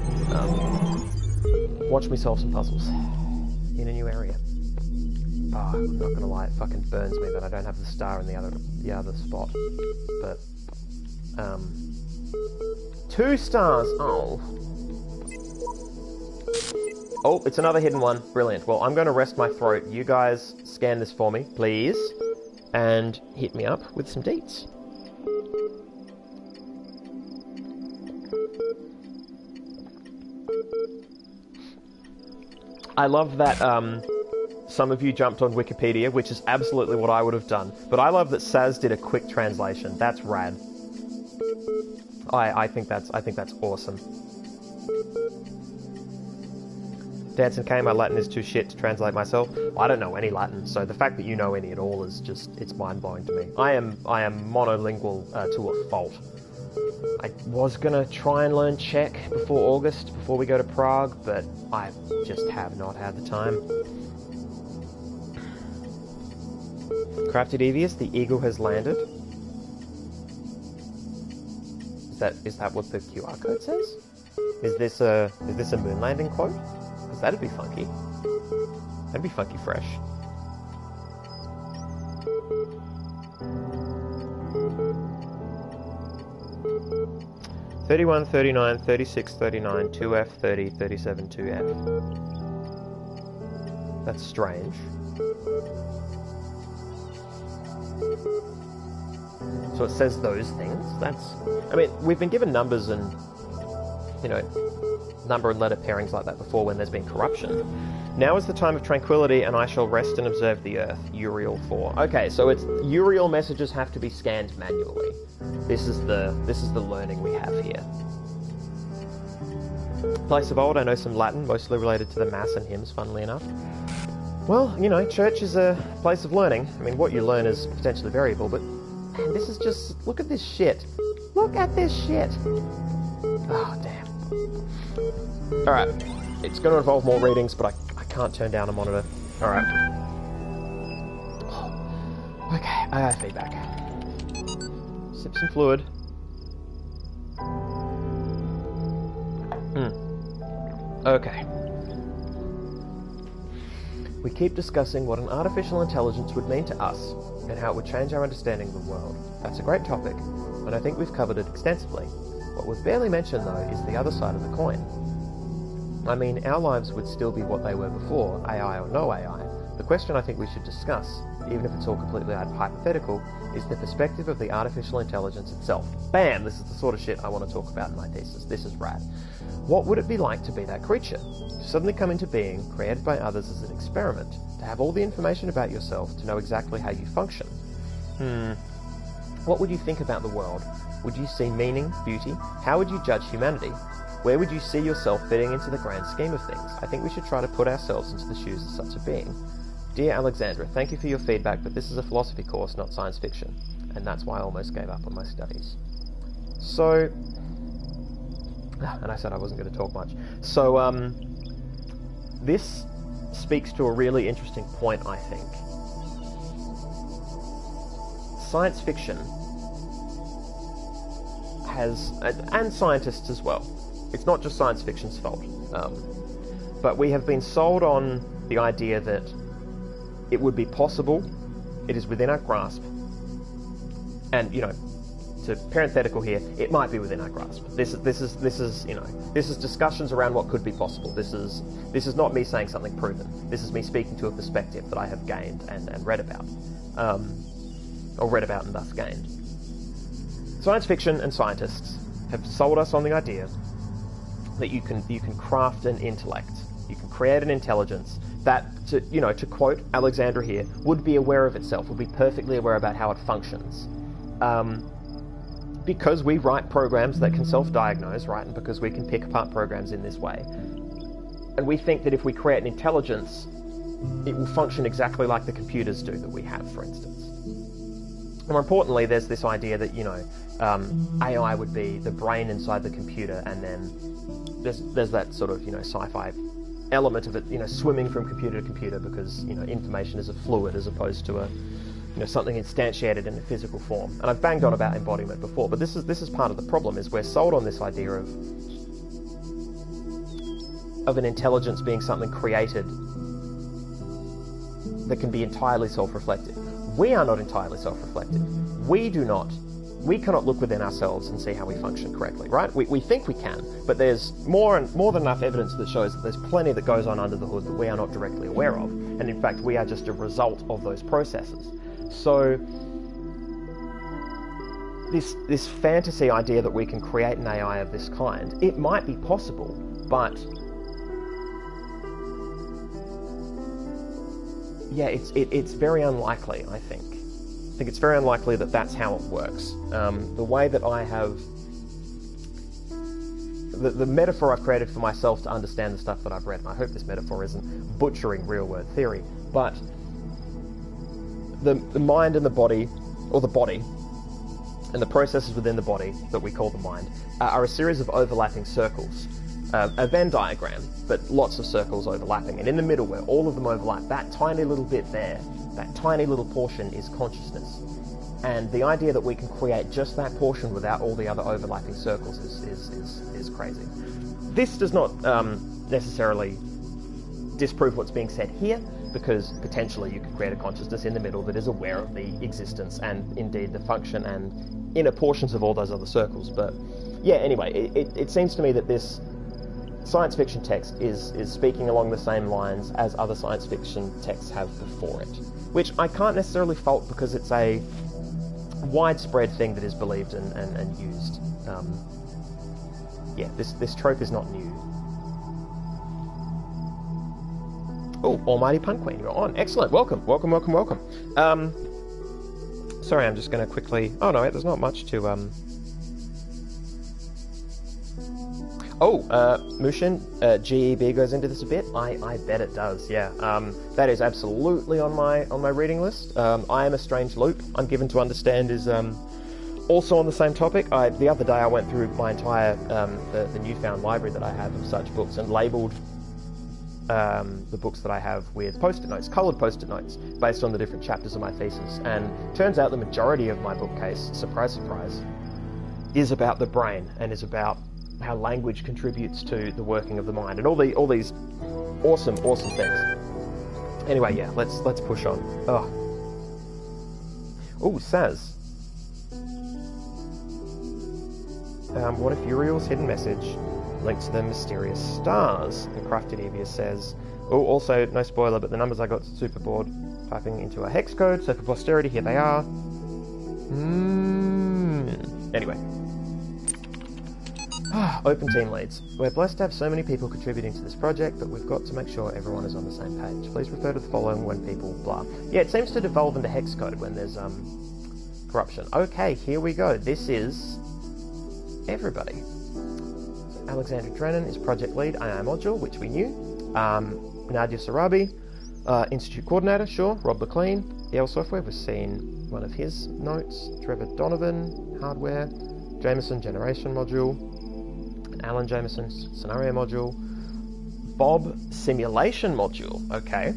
Watch me solve some puzzles in a new area. Oh, I'm not gonna lie, it fucking burns me that I don't have the star in the other spot. But, 2 stars. Oh, it's another hidden one. Brilliant. Well, I'm going to rest my throat. You guys scan this for me, please, and hit me up with some deets. I love that some of you jumped on Wikipedia, which is absolutely what I would have done. But I love that Saz did a quick translation. That's rad. I think that's awesome. Dancing K, my Latin is too shit to translate myself. I don't know any Latin, so the fact that you know any at all is just, it's mind-blowing to me. I am monolingual to a fault. I was gonna try and learn Czech before August, before we go to Prague, but I just have not had the time. Crafted Devious, the eagle has landed. Is that what the QR code says? Is this a moon landing quote? Because that'd be funky. That'd be funky fresh. $31, $39, $36, $39, 2F, $30, $37, 2F. That's strange. So it says those things. I mean, we've been given numbers and, you know, number and letter pairings like that before when there's been corruption. Now is the time of tranquility, and I shall rest and observe the earth. Uriel 4. Okay, so it's Uriel messages have to be scanned manually. This is the learning we have here. Place of old, I know some Latin, mostly related to the Mass and hymns, funnily enough. Well, you know, church is a place of learning. I mean, what you learn is potentially variable, but man, this is just, look at this shit. Look at this shit. Oh, damn. Alright, it's going to involve more readings, but I can't turn down a monitor. Alright. Okay, I have feedback. Sip some fluid. Okay. We keep discussing what an artificial intelligence would mean to us, and how it would change our understanding of the world. That's a great topic, and I think we've covered it extensively. What we've barely mentioned, though, is the other side of the coin. I mean, our lives would still be what they were before, AI or no AI. The question I think we should discuss, even if it's all completely hypothetical, is the perspective of the artificial intelligence itself. Bam! This is the sort of shit I want to talk about in my thesis. This is rad. What would it be like to be that creature? To suddenly come into being, created by others as an experiment, to have all the information about yourself, to know exactly how you function. What would you think about the world? Would you see meaning, beauty? How would you judge humanity? Where would you see yourself fitting into the grand scheme of things? I think we should try to put ourselves into the shoes of such a being. Dear Alexandra, thank you for your feedback, but this is a philosophy course, not science fiction, and that's why I almost gave up on my studies. So, and I said I wasn't going to talk much. So, this speaks to a really interesting point, I think. Science fiction has, and scientists as well, it's not just science fiction's fault, but we have been sold on the idea that it would be possible, it is within our grasp, and, so parenthetical here, it might be within our grasp. This is discussions around what could be possible. This is not me saying something proven. This is me speaking to a perspective that I have gained and read about, or read about and thus gained. Science fiction and scientists have sold us on the idea that you can craft an intellect, you can create an intelligence that, to quote Alexandra here, would be aware of itself, would be perfectly aware about how it functions. Because we write programs that can self-diagnose, right, and because we can pick apart programs in this way. And we think that if we create an intelligence, it will function exactly like the computers do that we have, for instance. And more importantly, there's this idea that, AI would be the brain inside the computer, and then there's that sort of, sci-fi element of it, swimming from computer to computer because, information is a fluid as opposed to something instantiated in a physical form. And I've banged on about embodiment before, but this is part of the problem, is we're sold on this idea of an intelligence being something created that can be entirely self-reflective. We are not entirely self-reflective. We cannot look within ourselves and see how we function correctly, right? We think we can, but there's more than enough evidence that shows that there's plenty that goes on under the hood that we are not directly aware of. And in fact, we are just a result of those processes. So this fantasy idea that we can create an AI of this kind, it might be possible, but yeah, it's very unlikely, I think. I think it's very unlikely that that's how it works. The way that I have... The metaphor I've created for myself to understand the stuff that I've read, and I hope this metaphor isn't butchering real-world theory, but the mind and the body, or the body, and the processes within the body that we call the mind, are a series of overlapping circles. A Venn diagram, but lots of circles overlapping, and in the middle where all of them overlap, that tiny little bit there, that tiny little portion is consciousness. And the idea that we can create just that portion without all the other overlapping circles is crazy. This does not necessarily disprove what's being said here, because potentially you could create a consciousness in the middle that is aware of the existence and indeed the function and inner portions of all those other circles. But yeah, anyway, it seems to me that this science fiction text is speaking along the same lines as other science fiction texts have before it, which I can't necessarily fault because it's a widespread thing that is believed and used. Yeah, this trope is not new. Oh, Almighty Pun Queen, you're on. Excellent. Welcome. Sorry, I'm just going to quickly... Oh, no, there's not much to... Mushin, GEB goes into this a bit. I bet it does, yeah. That is absolutely on my reading list. I Am a Strange Loop, I'm given to understand, is also on the same topic. The other day I went through my entire, the newfound library that I have of such books and labelled the books that I have with post-it notes, coloured post-it notes, based on the different chapters of my thesis. And turns out the majority of my bookcase, surprise, surprise, is about the brain and is about how language contributes to the working of the mind and all these awesome things. Anyway, yeah, let's push on. Oh, Saz. What if Uriel's hidden message linked to the mysterious stars? And Crafted Evia says, oh, also, no spoiler, but the numbers I got super bored typing into a hex code, so for posterity, here they are. Anyway. Open team leads. We're blessed to have so many people contributing to this project, but we've got to make sure everyone is on the same page. Please refer to the following when people blah. Yeah, it seems to devolve into hex code when there's corruption. Okay, here we go. This is everybody. So Alexandra Drennan is project lead, AI module, which we knew. Nadia Sarabi, institute coordinator, sure. Rob McLean, Yale Software, we've seen one of his notes. Trevor Donovan, hardware. Jameson, generation module. Alan Jameson, scenario module. Bob, simulation module. Okay.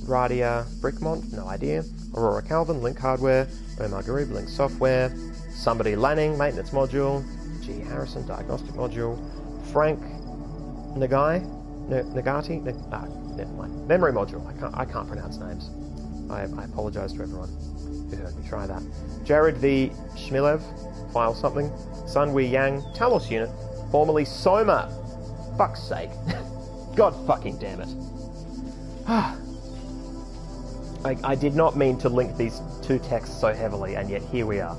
Radia Brickmont, no idea. Aurora Calvin, Link hardware. Omar Garib, Link software. Somebody Lanning, maintenance module. G. Harrison, diagnostic module. Frank Nagati? Never mind. Memory module. I can't pronounce names. I apologise to everyone who heard me try that. Jared V. Shmilev, file something. Sun Wei Yang, Talos unit, formerly Soma. Fuck's sake. God fucking damn it. I did not mean to link these two texts so heavily, and yet here we are.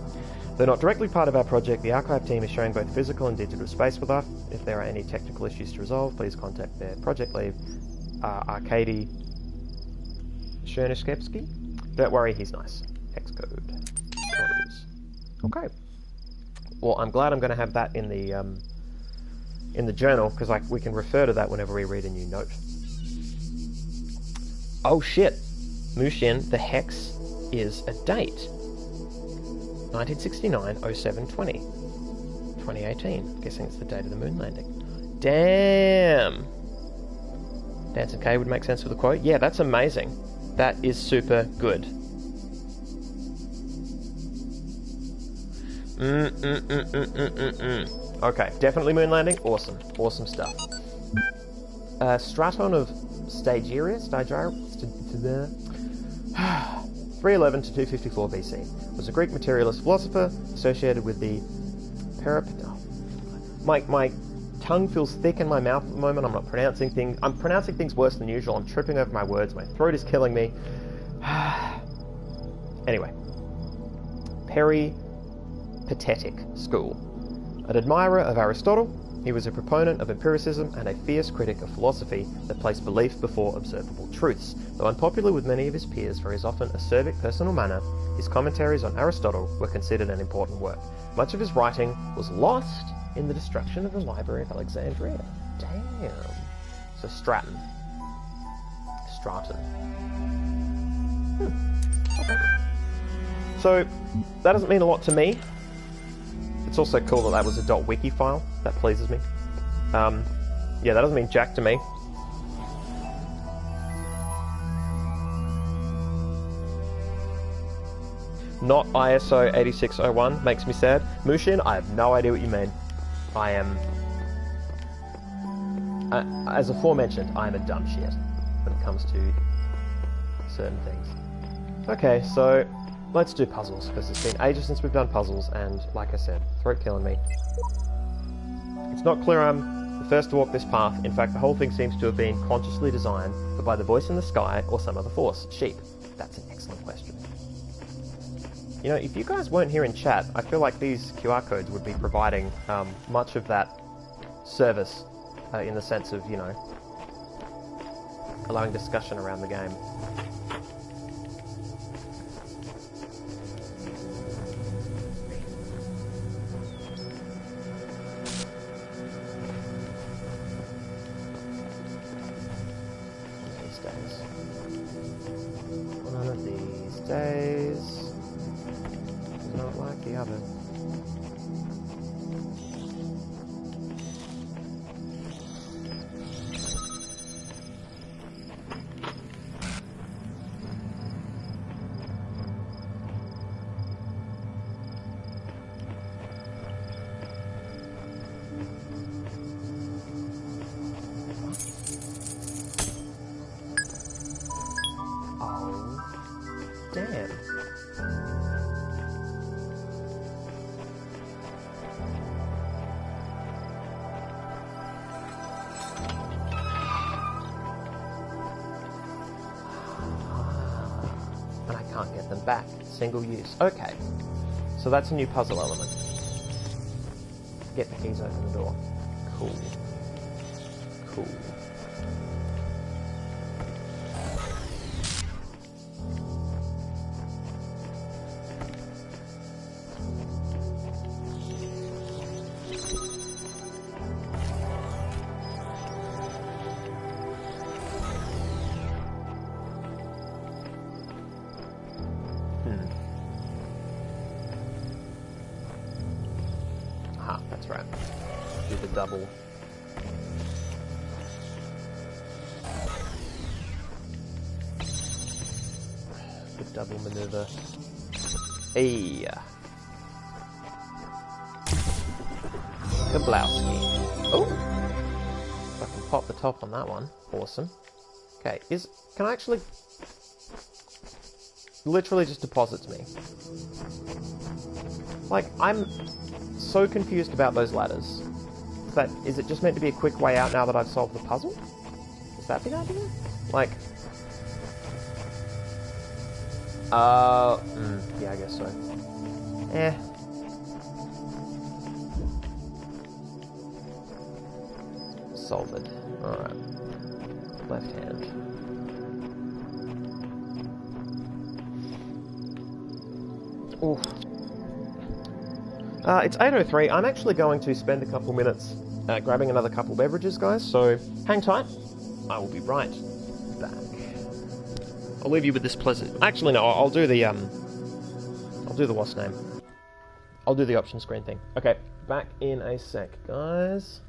Though not directly part of our project, the archive team is sharing both physical and digital space with us. If there are any technical issues to resolve, please contact their project lead, Arkady Chernyshevsky. Don't worry, he's nice. Xcode. Okay. Well, I'm glad I'm going to have that in the journal, because we can refer to that whenever we read a new note. Oh shit! Mushin, the hex is a date. 1969-07-20. 2018. Guessing it's the date of the moon landing. Damn! Danson K would make sense with the quote. Yeah, that's amazing. That is super good. Okay, definitely moon landing. Awesome. Awesome stuff. Straton of Stagiria? 311 to 254 BC. Was a Greek materialist philosopher associated with the My tongue feels thick in my mouth at the moment. I'm pronouncing things worse than usual. I'm tripping over my words. My throat is killing me. Anyway. Peripatetic school. An admirer of Aristotle, he was a proponent of empiricism and a fierce critic of philosophy that placed belief before observable truths. Though unpopular with many of his peers for his often acerbic personal manner, his commentaries on Aristotle were considered an important work. Much of his writing was lost in the destruction of the Library of Alexandria. Damn. So Straton. Okay. So, that doesn't mean a lot to me. It's also cool that was a .wiki file. That pleases me. Yeah, that doesn't mean jack to me. Not ISO 8601 makes me sad. Mushin, I have no idea what you mean. I am... as aforementioned, I am a dumb shit when it comes to certain things. Okay, so let's do puzzles, because it's been ages since we've done puzzles, and like I said, throat killing me. It's not clear I'm the first to walk this path. In fact, the whole thing seems to have been consciously designed, but by the voice in the sky or some other force. Sheep. That's an excellent question. You know, if you guys weren't here in chat, I feel like these QR codes would be providing much of that service in the sense of, you know, allowing discussion around the game. One of these days is not like the other. Damn. And I can't get them back. Single use. Okay. So that's a new puzzle element. Get the keys, open the door. Cool. Cool. Aha, that's right. Do the double. The double maneuver. Hey. Kablowski. Oh! If I can pop the top on that one. Awesome. Okay, can I actually... Literally just deposits me. Like, I'm so confused about those ladders. Is it just meant to be a quick way out now that I've solved the puzzle? Is that the idea? Like... yeah, I guess so. Solve it. Alright. Left hand. Oof. It's 8:03. I'm actually going to spend a couple minutes grabbing another couple beverages, guys, so hang tight. I will be right back. I'll leave you with this pleasant... Actually, no, I'll do the, what's name? I'll do the option screen thing. Okay, back in a sec, guys.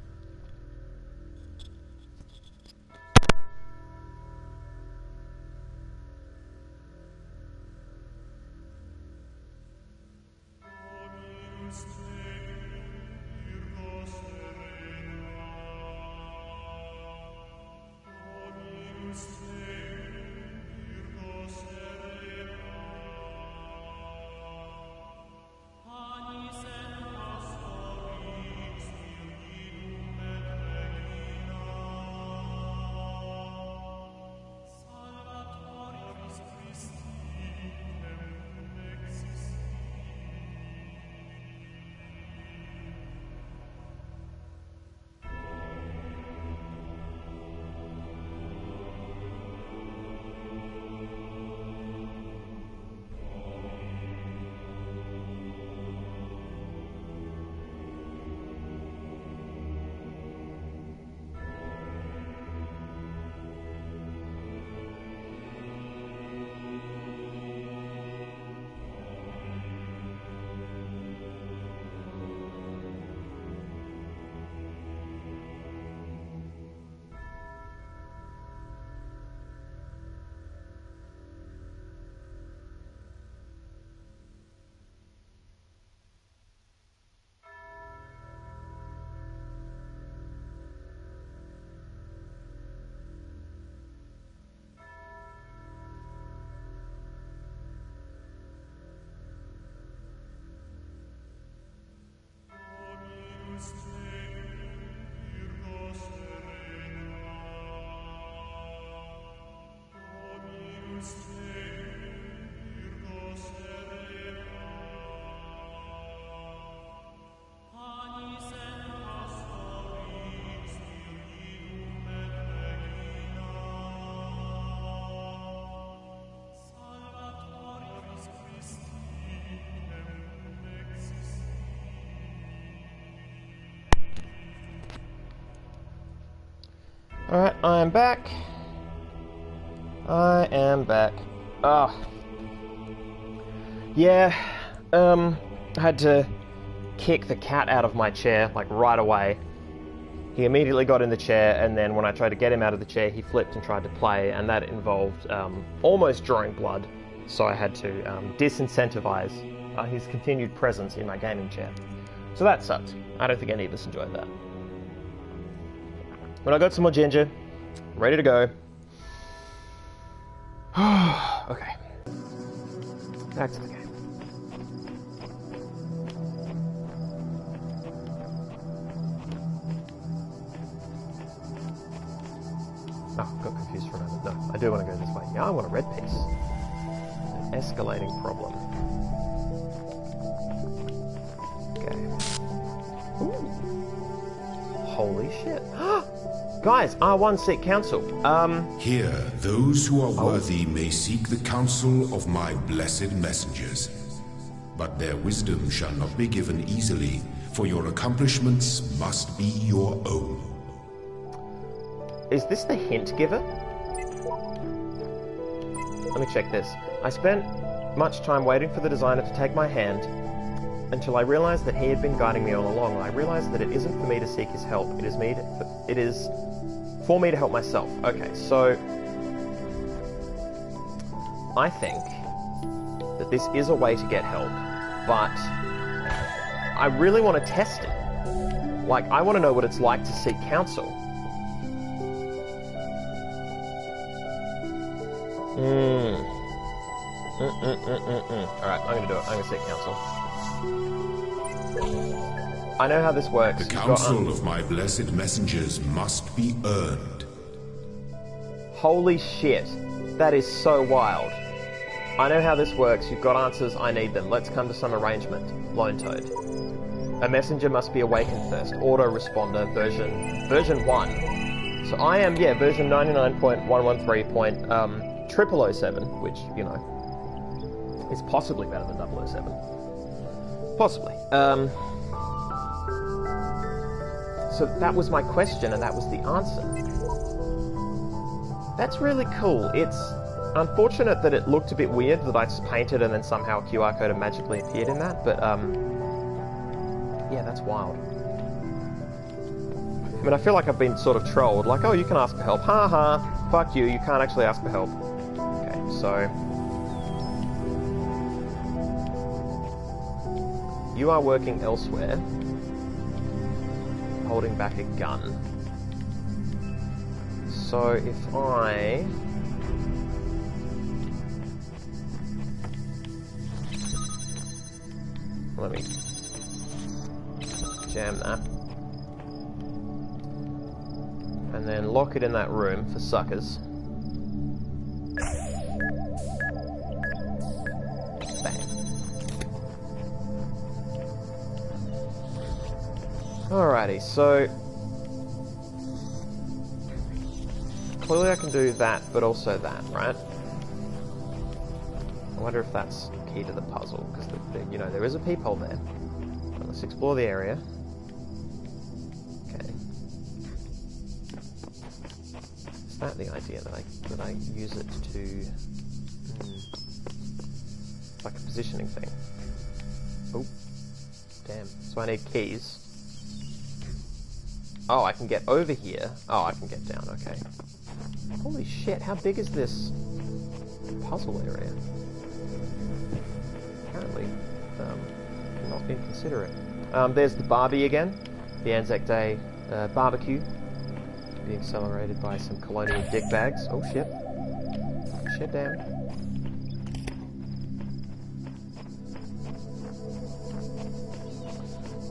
Alright, I am back. I am back. Yeah, I had to kick the cat out of my chair, like, right away. He immediately got in the chair, and then when I tried to get him out of the chair, he flipped and tried to play, and that involved almost drawing blood, so I had to disincentivize his continued presence in my gaming chair. So that sucked. I don't think any of us enjoyed that. When I got some more ginger, ready to go. Okay. Back to the game. Oh, got confused for a moment. No, I do want to go this way. Yeah, I want a red piece. An escalating problem. Okay. Ooh. Holy shit. Guys, R1 seek counsel. Here, those who are worthy may seek the counsel of my blessed messengers. But their wisdom shall not be given easily, for your accomplishments must be your own. Is this the hint giver? Let me check this. I spent much time waiting for the designer to take my hand until I realized that he had been guiding me all along. I realized that it isn't for me to seek his help. It is for me to help myself. Okay, so I think that this is a way to get help, but I really want to test it. Like, I want to know what it's like to seek counsel. Alright, I'm gonna do it. I'm gonna seek counsel. I know how this works. The counsel of my blessed messengers must be earned. Holy shit. That is so wild. I know how this works. You've got answers. I need them. Let's come to some arrangement. Lone Toad. A messenger must be awakened first. Autoresponder version 1. So I am, version 99.113.0007, which, you know, is possibly better than 007. Possibly. So that was my question, and that was the answer. That's really cool. It's unfortunate that it looked a bit weird that I just painted and then somehow a QR code had magically appeared in that, but, yeah, that's wild. I mean, I feel like I've been sort of trolled, like, oh, you can ask for help. Ha ha, fuck you can't actually ask for help. Okay, so... you are working elsewhere, holding back a gun. So if I... let me jam that. And then lock it in that room for suckers. Bang. Alrighty, so... clearly I can do that, but also that, right? I wonder if that's key to the puzzle, because, you know, there is a peephole there. Let's explore the area. Okay. Is that the idea, that I use it to... like a positioning thing. Oh. Damn. So I need keys. Oh, I can get over here. Oh, I can get down, okay. Holy shit, how big is this puzzle area? Apparently, not inconsiderate. There's the Barbie again. The Anzac Day barbecue. Being celebrated by some colonial dickbags. Oh shit. Shit, damn.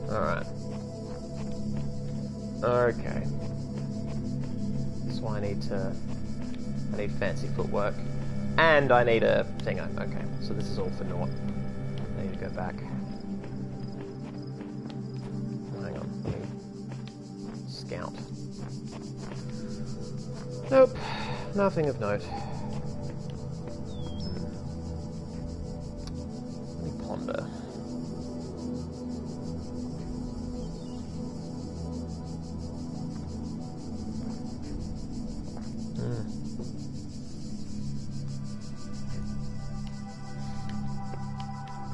Alright. Okay. So I need fancy footwork. And I need a thing. Okay, so this is all for naught. I need to go back. Hang on, let me scout. Nope, nothing of note. Let me ponder.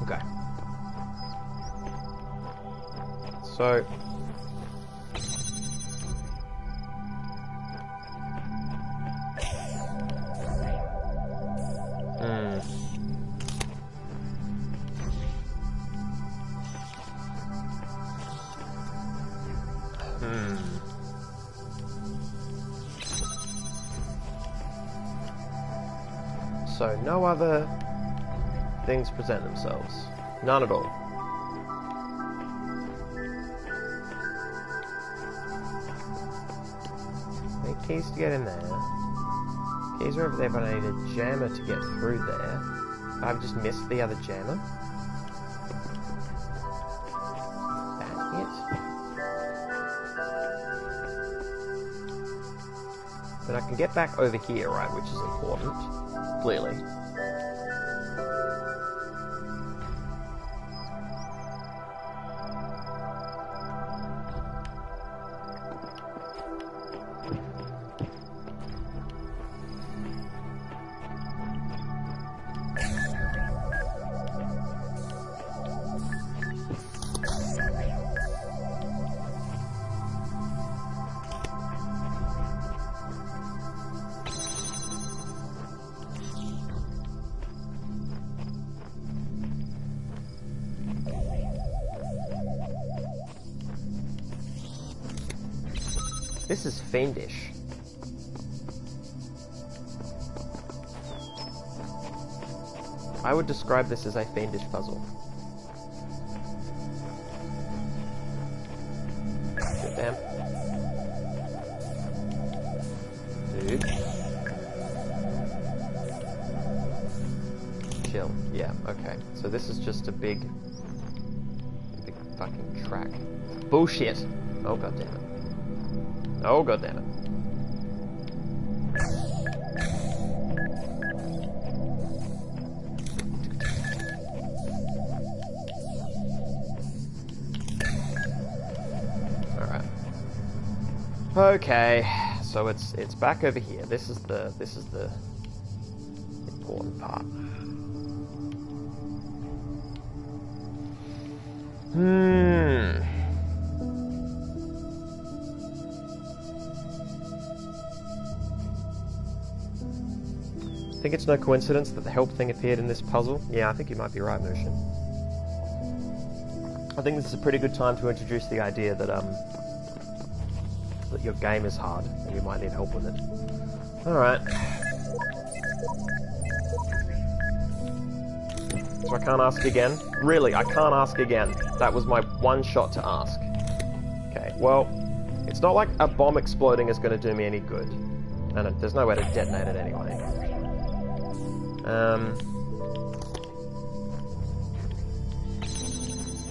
Okay. So... So, no other things present themselves. None at all. Need keys to get in there. Keys are over there, but I need a jammer to get through there. I've just missed the other jammer. That it? But I can get back over here, right, which is important. Clearly. This is fiendish. I would describe this as a fiendish puzzle. Damn. Dude. Chill. Yeah, okay. So this is just a big fucking track. Bullshit! Oh god damn it. Oh god damn it. Okay, so it's back over here. This is the important part. I think it's no coincidence that the help thing appeared in this puzzle. Yeah, I think you might be right, Mushin. I think this is a pretty good time to introduce the idea that that your game is hard and you might need help with it. Alright. So I can't ask again? Really, I can't ask again. That was my one shot to ask. Okay, well, it's not like a bomb exploding is going to do me any good. And there's no way to detonate it anyway.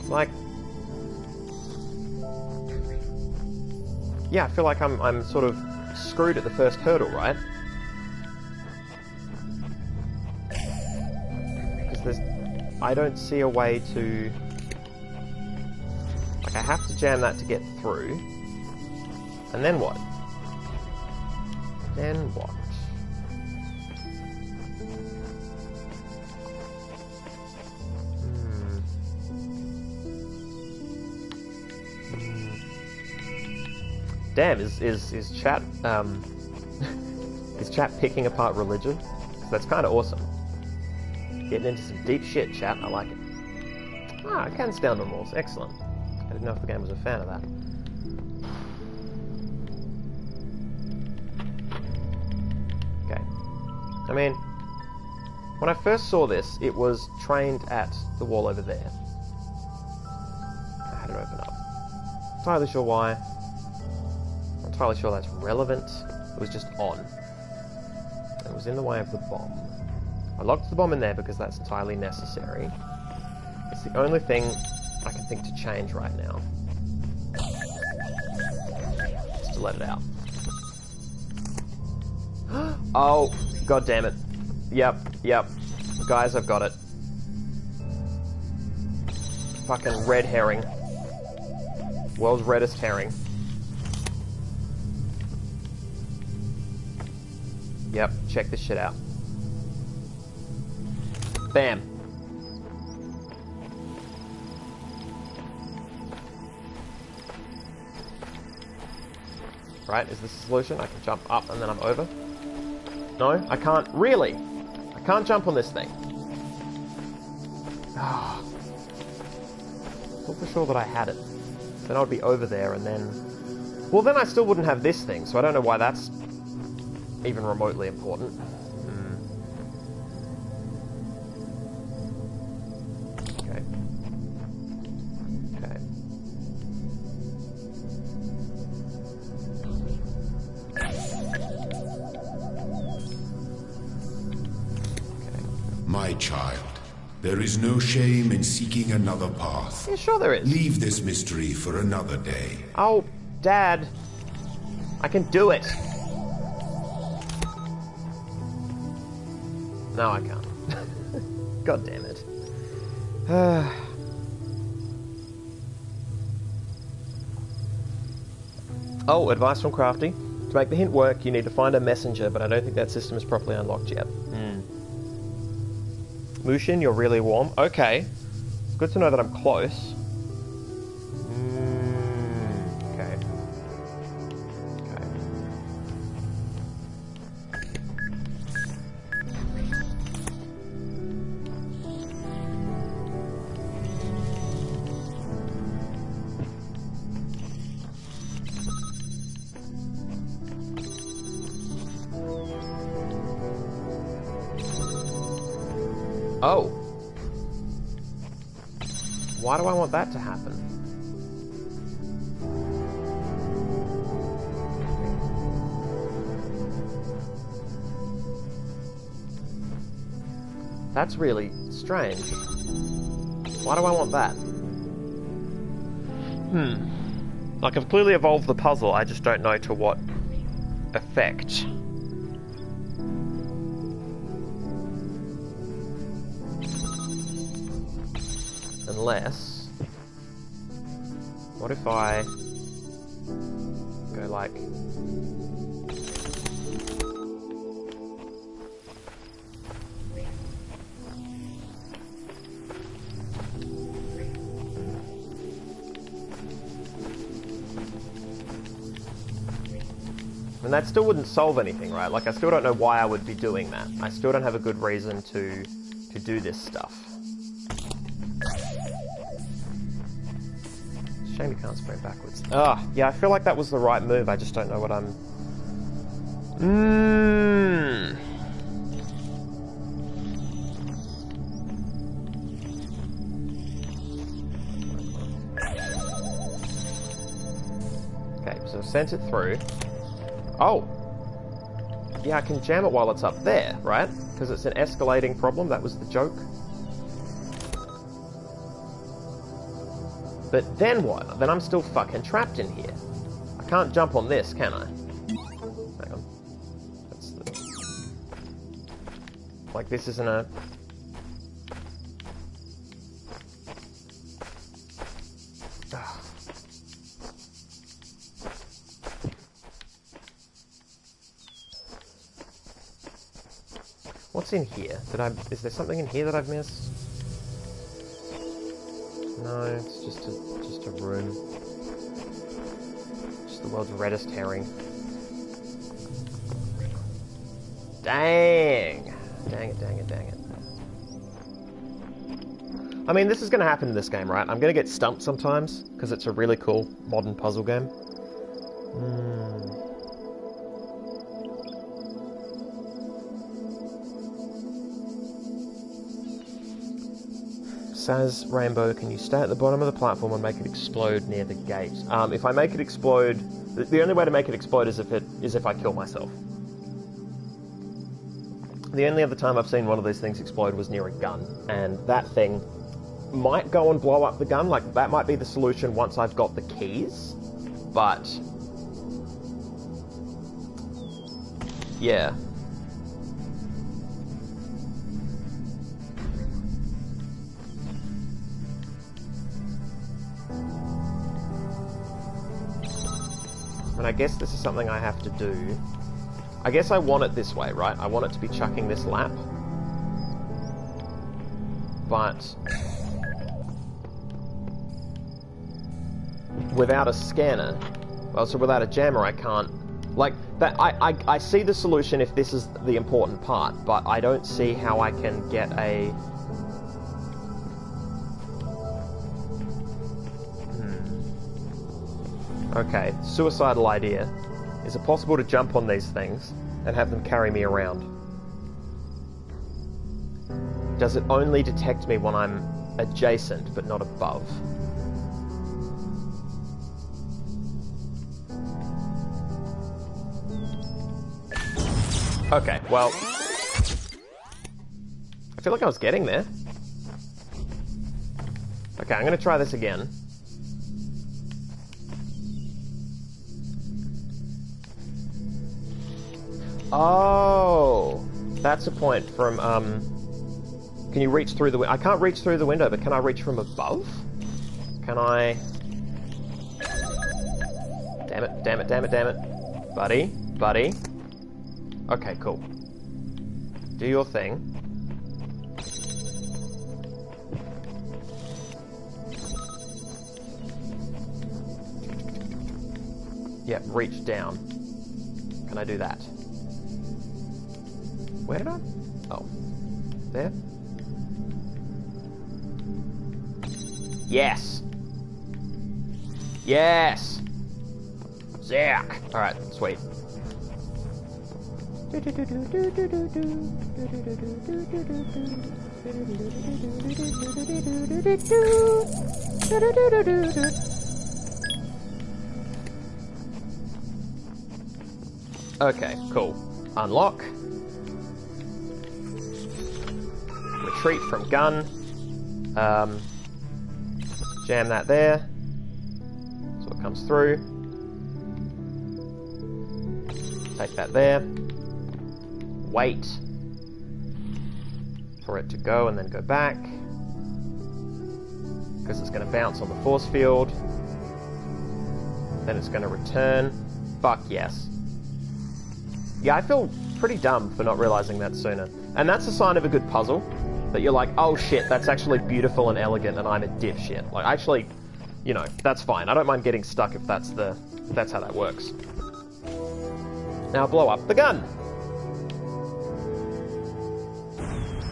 Like... Yeah, I feel like I'm sort of screwed at the first hurdle, right? Because I don't see a way to... Like, I have to jam that to get through. And then what? Then what? Damn, is chat is chat picking apart religion? That's kind of awesome. Getting into some deep shit, chat. I like it. Ah, I can stand remorse. Excellent. I didn't know if the game was a fan of that. Okay. I mean, when I first saw this, it was trained at the wall over there. I had it open up. Entirely sure why. Entirely sure that's relevant. It was just on. It was in the way of the bomb. I locked the bomb in there because that's entirely necessary. It's the only thing I can think to change right now. Just to let it out. Oh, god damn it. Yep. Guys, I've got it. Fucking red herring. World's reddest herring. Yep, check this shit out. Bam. Right, is this the solution? I can jump up and then I'm over? No, I can't. Really? I can't jump on this thing. Ah. Thought for sure that I had it. Then I would be over there and then... Well, then I still wouldn't have this thing, so I don't know why that's even remotely important. Okay. My child, there is no shame in seeking another path. Yeah, sure there is. Leave this mystery for another day. Oh, Dad. I can do it. No, I can't. God damn it. Oh, advice from Crafty. To make the hint work, you need to find a messenger, but I don't think that system is properly unlocked yet. Mushin, you're really warm. Okay. It's good to know that I'm close. Okay. Oh. Why do I want that to happen? That's really strange. Why do I want that? Like, I've clearly evolved the puzzle, I just don't know to what effect. Unless... What if I... go like... And that still wouldn't solve anything, right? Like, I still don't know why I would be doing that. I still don't have a good reason to do this stuff. Shame you can't sprint backwards. Yeah, I feel like that was the right move. I just don't know what I'm... Okay, so I've sent it through. Oh! Yeah, I can jam it while it's up there, right? Because it's an escalating problem, that was the joke. But then what? Then I'm still fucking trapped in here. I can't jump on this, can I? Hang on. That's the... Like, this isn't a... What's in here? Is there something in here that I've missed? No, it's just a room. Just the world's reddest herring. Dang! Dang it, dang it, dang it. I mean, this is gonna happen in this game, right? I'm gonna get stumped sometimes, because it's a really cool modern puzzle game. Says Rainbow, can you stay at the bottom of the platform and make it explode near the gate? If I make it explode, the only way to make it explode is if I kill myself. The only other time I've seen one of these things explode was near a gun, and that thing might go and blow up the gun. Like, that might be the solution once I've got the keys, but yeah. And I guess this is something I have to do. I guess I want it this way, right? I want it to be chucking this lap. But without a scanner, well, so without a jammer, I can't... Like, that. I see the solution if this is the important part, but I don't see how I can get a... Okay, suicidal idea. Is it possible to jump on these things and have them carry me around? Does it only detect me when I'm adjacent but not above? Okay, well... I feel like I was getting there. Okay, I'm gonna try this again. Oh, that's a point from, can you reach through the window? I can't reach through the window, but can I reach from above? Can I... Damn it, damn it, damn it, damn it. Buddy, buddy. Okay, cool. Do your thing. Yep, reach down. Can I do that? Where did I? Oh. There? Yes! Yes! Zack! Alright, sweet. Okay, cool. Unlock. Retreat from gun. Jam that there. So it comes through. Take that there. Wait for it to go and then go back. Because it's going to bounce on the force field. Then it's going to return. Fuck yes. Yeah, I feel pretty dumb for not realizing that sooner. And that's a sign of a good puzzle. That you're like, oh shit, that's actually beautiful and elegant and I'm a dipshit. Like, actually, you know, that's fine. I don't mind getting stuck if that's how that works. Now blow up the gun.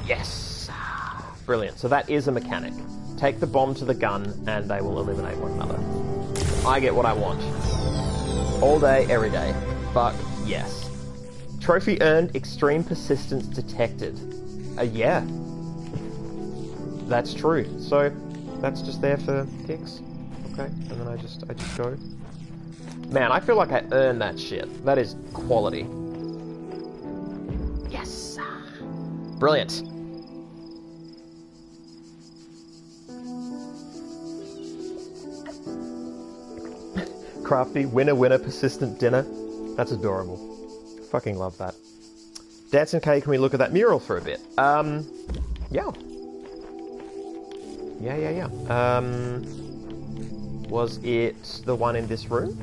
Yes. Brilliant. So that is a mechanic. Take the bomb to the gun and they will eliminate one another. I get what I want. All day, every day. Fuck yes. Trophy earned, extreme persistence detected. Yeah. That's true. So, that's just there for kicks. Okay, and then I just go. Man, I feel like I earned that shit. That is quality. Yes! Brilliant. Crafty, winner, persistent dinner. That's adorable. Fucking love that. Dancing K, can we look at that mural for a bit? Yeah. Yeah. Was it the one in this room?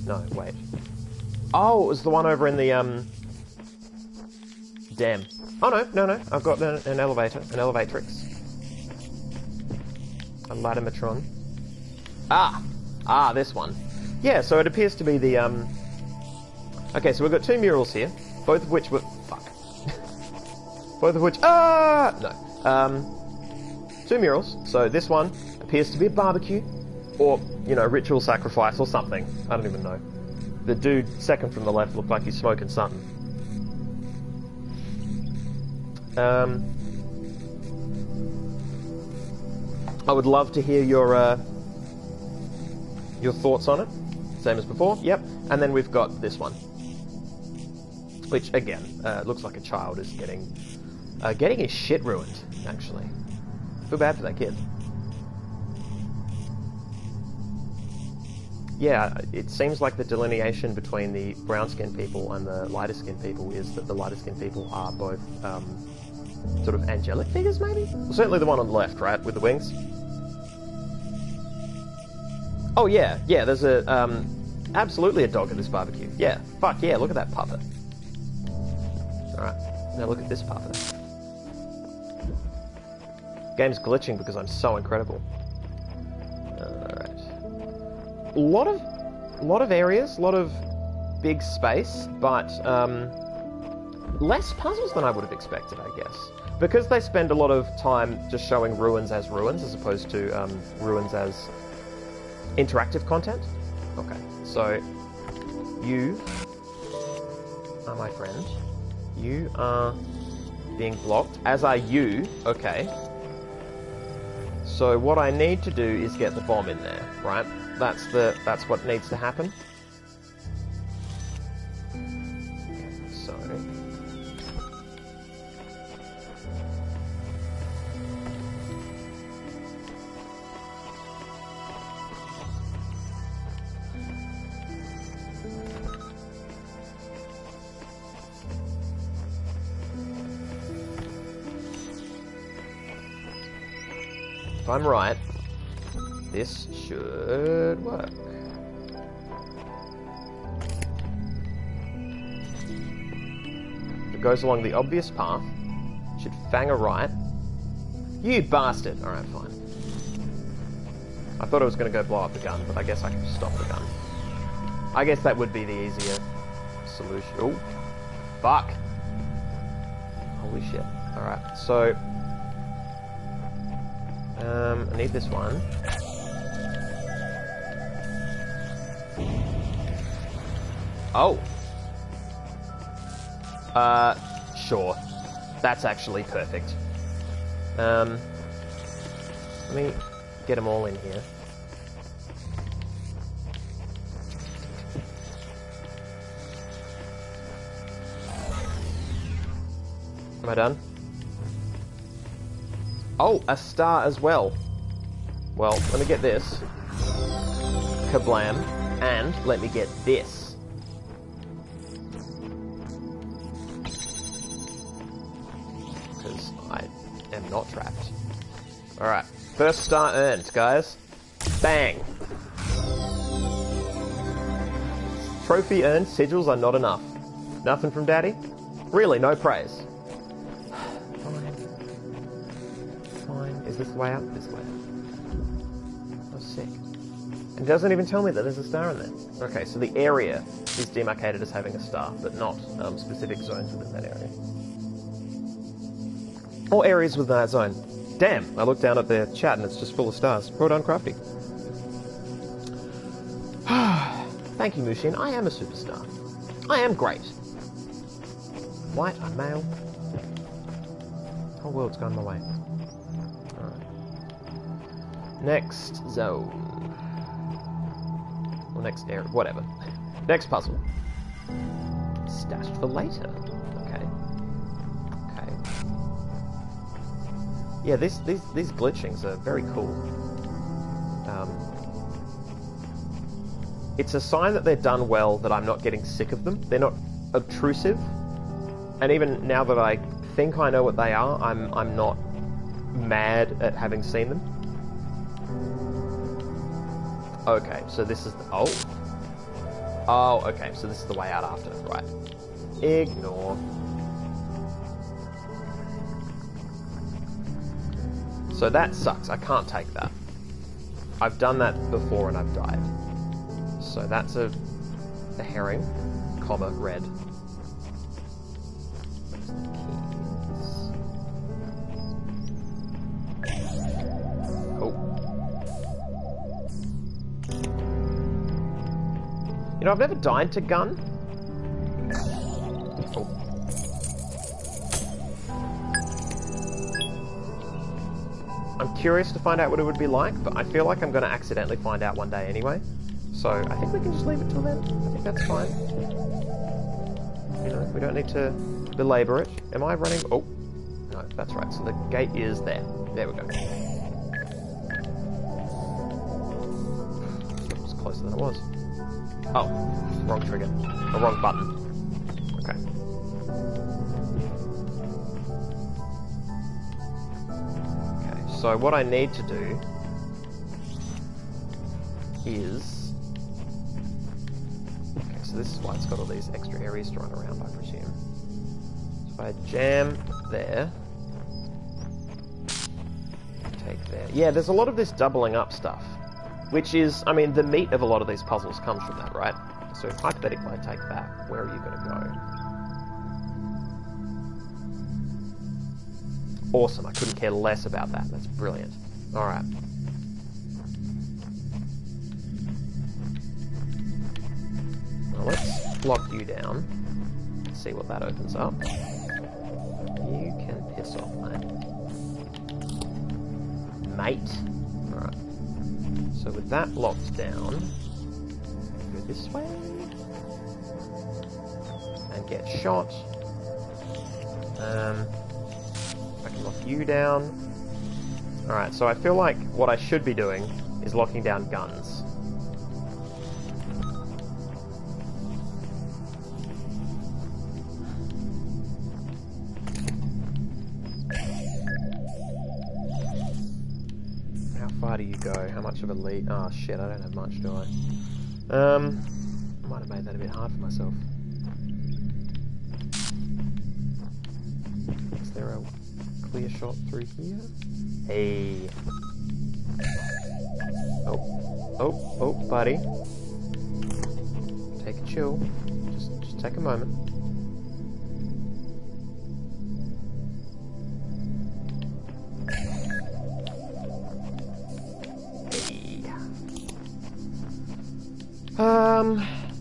No, wait. Oh, it was the one over in the, Damn. Oh, no. I've got an elevator. An elevatrix. A latimatron. Ah, this one. Yeah, so it appears to be the, Okay, so we've got two murals here, both of which were... Fuck. Both of which... No. Two murals. So this one appears to be a barbecue, or, you know, ritual sacrifice or something. I don't even know. The dude second from the left looked like he's smoking something. I would love to hear your thoughts on it. Same as before. Yep. And then we've got this one, which again looks like a child is getting his shit ruined. Actually, feel bad for that kid. Yeah, it seems like the delineation between the brown-skinned people and the lighter-skinned people is that the lighter-skinned people are both sort of angelic figures, maybe? Well, certainly the one on the left, right, with the wings. Oh yeah, there's absolutely a dog at this barbecue. Yeah, fuck yeah, look at that puppet. Alright, now look at this puppet. Game's glitching because I'm so incredible. Alright. A lot of areas, a lot of big space, but less puzzles than I would have expected, I guess. Because they spend a lot of time just showing ruins as opposed to ruins as interactive content. Okay, so you are my friend. You are being blocked, as are you. Okay. So what I need to do is get the bomb in there, right? That's what needs to happen. Okay, so if I'm right, this should work. If it goes along the obvious path, should fang a right. You bastard! Alright, fine. I thought it was going to go blow up the gun, but I guess I can just stop the gun. I guess that would be the easier solution. Oh, fuck! Holy shit. Alright, so... I need this one. Oh. Sure. That's actually perfect. Let me get them all in here. Am I done? Oh, a star as well. Well, let me get this. Kablam. And let me get this. Because I am not trapped. Alright. First star earned, guys. Bang. Trophy earned, sigils are not enough. Nothing from Daddy? Really, no praise. Fine. Is this the way out? This way. Oh, sick. And it doesn't even tell me that there's a star in there. Okay, so the area is demarcated as having a star, but not specific zones within that area. Or areas within that zone. Damn, I looked down at the chat and it's just full of stars. Well done, Crafty. Thank you, Mushin. I am a superstar. I am great. White, I'm male. The whole world's gone my way. Alright. Next zone. Or next area, whatever. Next puzzle. Stashed for later. Okay. Okay. Yeah, these glitchings are very cool. It's a sign that they're done well that I'm not getting sick of them. They're not obtrusive. And even now that I think I know what they are, I'm not mad at having seen them. Okay, so this is the... Oh, okay, so this is the way out after, right. Ignore. So that sucks, I can't take that. I've done that before and I've died. So that's a herring, comma, red. You know, I've never died to gun. Oh. I'm curious to find out what it would be like, but I feel like I'm going to accidentally find out one day anyway. So I think we can just leave it till then. I think that's fine. You know, we don't need to belabor it. Am I running? Oh, no, that's right. So the gate is there. There we go. It was closer than it was. Oh, wrong trigger. Or wrong button. Okay. Okay, so what I need to do is... Okay, so this is why it's got all these extra areas to run around, I presume. So if I jam there... Take there. Yeah, there's a lot of this doubling up stuff. Which is, I mean, the meat of a lot of these puzzles comes from that, right? So if hypothetically I take that, where are you going to go? Awesome, I couldn't care less about that. That's brilliant. Alright. Well, let's lock you down. See what that opens up. You can piss off, mate. Alright. So with that locked down, go this way, and get shot. I can lock you down. Alright, so I feel like what I should be doing is locking down guns. How do you go? How much of a lead? Oh shit, I don't have much, do I? I might have made that a bit hard for myself. Is there a clear shot through here? Hey. Oh, buddy. Take a chill. Just take a moment.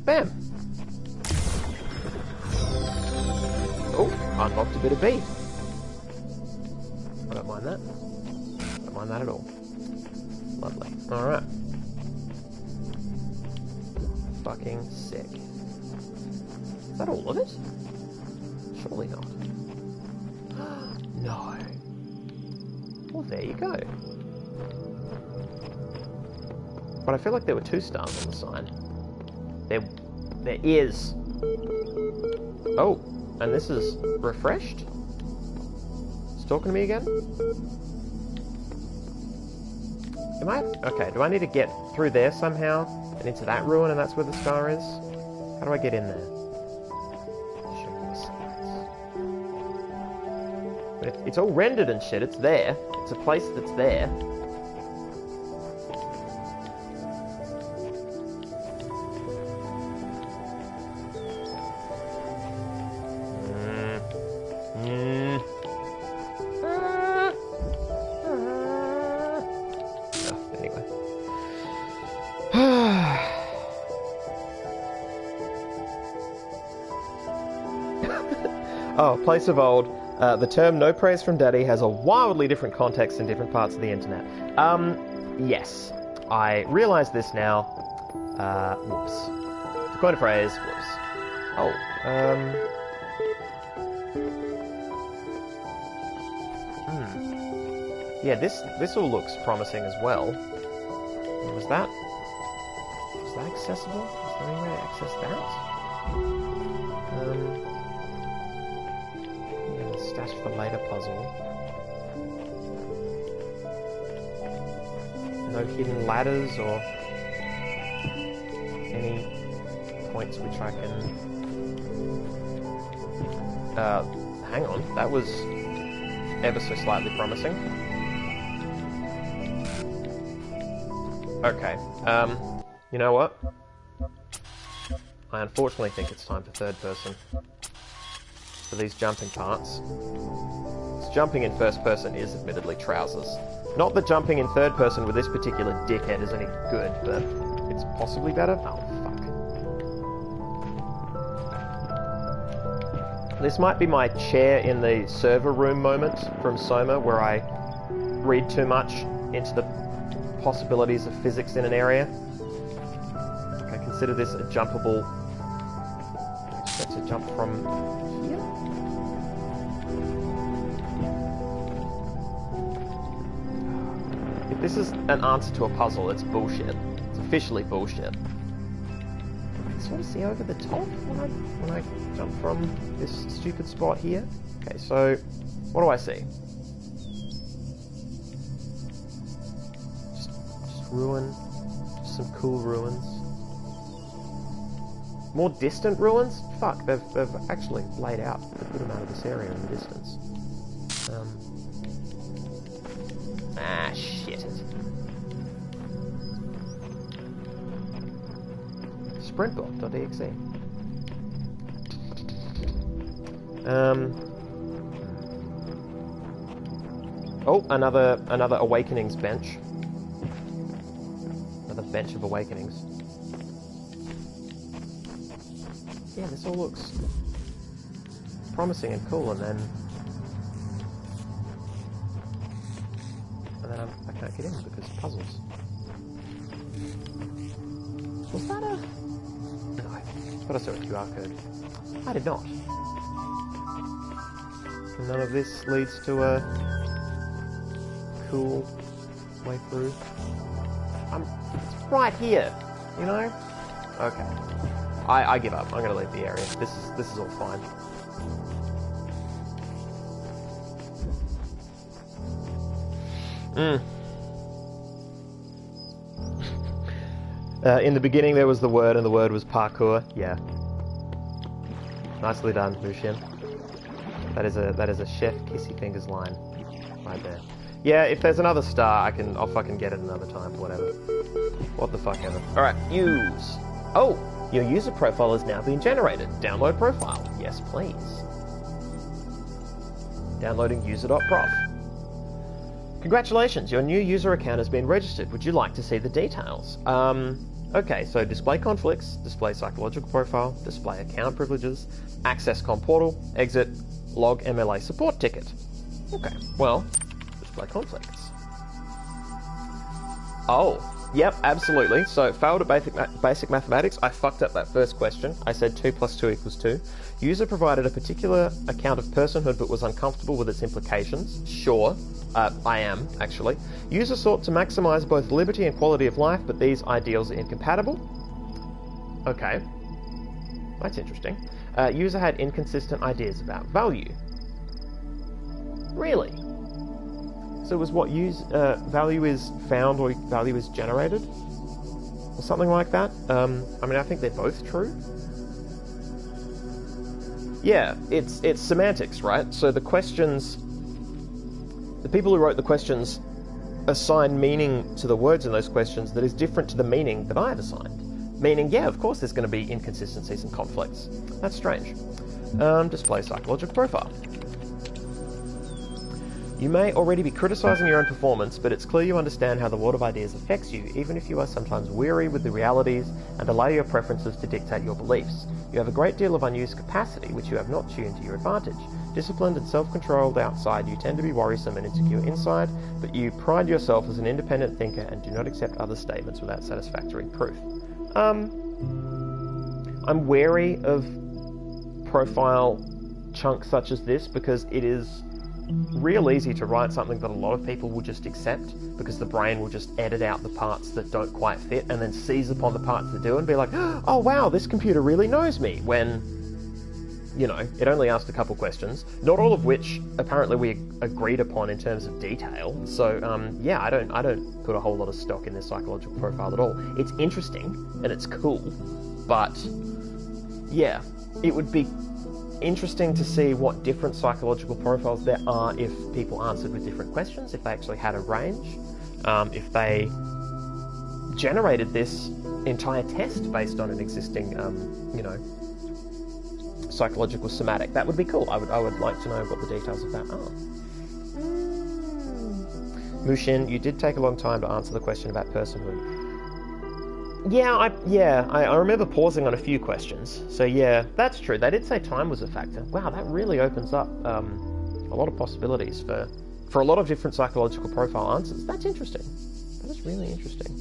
Bam. Oh, unlocked a bit of beef. mind that at all. Lovely. Alright. Fucking sick. Is that all of it? Surely not. No. Well, there you go. But I feel like there were 2 stars on the sign. There is. Oh, and this is refreshed? It's talking to me again? Am I... Okay, do I need to get through there somehow? And into that ruin, and that's where the star is? How do I get in there? But it's all rendered and shit, it's there. It's a place that's there. Oh, place of old. The term "no praise from daddy" has a wildly different context in different parts of the internet. Yes. I realise this now. Whoops. To coin a phrase, whoops. Oh, Yeah, this all looks promising as well. Was that accessible? Is there any way to access that? Stash for later puzzle. No hidden ladders or any points which I can... hang on, that was ever so slightly promising. Okay, you know what? I unfortunately think it's time for third person. For these jumping parts. Jumping in first person is admittedly trousers. Not that jumping in third person with this particular dickhead is any good, but it's possibly better. Oh, fuck. This might be my chair in the server room moment from Soma, where I read too much into the possibilities of physics in an area. I consider this a jumpable... I expect to jump from here? If this is an answer to a puzzle, it's bullshit. It's officially bullshit. Can I sort of see over the top when I jump from this stupid spot here? Okay, so what do I see? Just ruin. Just some cool ruins. More distant ruins? Fuck, they've actually laid out a good amount of this area in the distance. Shit it. Sprintbook.exe. Oh, another Awakenings bench. Another bench of Awakenings. Yeah, this all looks promising and cool, and then I can't get in because puzzles. Was that a... No, I thought I saw a QR code. I did not. And none of this leads to a cool way through. It's right here, you know? Okay. I give up. I'm gonna leave the area. This is all fine. In the beginning there was the word, and the word was parkour. Yeah. Nicely done, Lucian. That is a Chef Kissy Fingers line right there. Yeah, if there's another star, I'll fucking get it another time. Whatever. What the fuck ever. All right, use. Oh. Your user profile has now been generated. Download profile. Yes, please. Downloading user.prof. Congratulations, your new user account has been registered. Would you like to see the details? Okay, so display conflicts, display psychological profile, display account privileges, access com portal, exit, log MLA support ticket. Okay, well, display conflicts. Oh, yep, absolutely. So, failed at basic mathematics. I fucked up that first question. I said 2 + 2 = 2. User provided a particular account of personhood but was uncomfortable with its implications. Sure, I am, actually. User sought to maximize both liberty and quality of life, but these ideals are incompatible. Okay. That's interesting. User had inconsistent ideas about value. Really? So it was what value is found or value is generated? Or something like that? I mean, I think they're both true. Yeah, it's semantics, right? So the questions... The people who wrote the questions assign meaning to the words in those questions that is different to the meaning that I've assigned. Meaning, yeah, of course there's going to be inconsistencies and conflicts. That's strange. Display psychological profile. You may already be criticising your own performance, but it's clear you understand how the world of ideas affects you, even if you are sometimes weary with the realities and allow your preferences to dictate your beliefs. You have a great deal of unused capacity, which you have not tuned to your advantage. Disciplined and self-controlled outside, you tend to be worrisome and insecure inside, but you pride yourself as an independent thinker and do not accept other statements without satisfactory proof. I'm wary of profile chunks such as this because it is real easy to write something that a lot of people will just accept because the brain will just edit out the parts that don't quite fit and then seize upon the parts that do and be like, oh wow, this computer really knows me, when, you know, it only asked a couple questions, not all of which apparently we agreed upon in terms of detail. So yeah, I don't put a whole lot of stock in this psychological profile at all. It's interesting and it's cool, but yeah, it would be interesting to see what different psychological profiles there are if people answered with different questions, if they actually had a range, if they generated this entire test based on an existing, you know, psychological somatic. That would be cool. I would like to know what the details of that are. Mushin, you did take a long time to answer the question about personhood. Yeah, I remember pausing on a few questions. So yeah, that's true. They did say time was a factor. Wow, that really opens up a lot of possibilities for a lot of different psychological profile answers. That's interesting. That is really interesting.